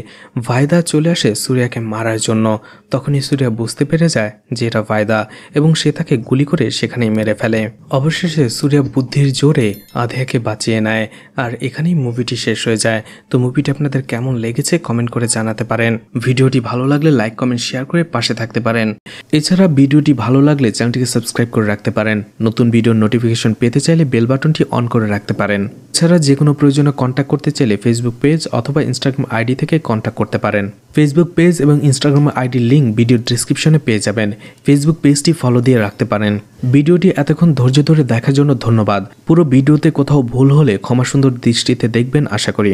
[SPEAKER 1] ভাইদা চলে আসে সুরিয়াকে মারার জন্য। তখনই সুরিয়া বুঝতে পেরে যায় যে এটা ভাইদা এবং সে তাকে গুলি করে সেখানেই মেরে ফেলে। অবশেষে সুরিয়া বুদ্ধির জোরে আধিয়াকে বাঁচিয়ে নেয় আর এখানেই মুভিটি শেষ হয়ে যায়। তো মুভিটি আপনাদের কেমন লেগেছে কমেন্ট করে জানাতে পারেন। ভিডিওটি ভালো লাগলে লাইক কমেন্ট শেয়ার করে পাশে থাকতে পারেন। এছাড়া ভিডিওটি ভালো লাগলে চ্যানেলটিকে সাবস্ক্রাইব করে রাখতে পারেন। নতুন ভিডিওর নোটিফিকেশন পেতে চাইলে বেল বাটনটি অন করে রাখতে পারেন। এছাড়া যে কোনো প্রয়োজনে কন্ট্যাক্ট করতে চাইলে ফেসবুক পেজ অথবা ইনস্টাগ্রাম আইডি থেকে কন্ট্যাক্ট করতে পারেন। ফেসবুক পেজ এবং ইনস্টাগ্রাম আইডির লিঙ্ক ভিডিও ডেসক্রিপশনে পেয়ে যাবেন। ফেসবুক পেজটি ফলো দিয়ে রাখতে পারেন। ভিডিওটি এতক্ষণ ধৈর্য ধরে দেখার জন্য ধন্যবাদ। পুরো ভিডিওতে কোথাও ভুল হলে ক্ষমা সুন্দর দৃষ্টিতে দেখবেন আশা করি।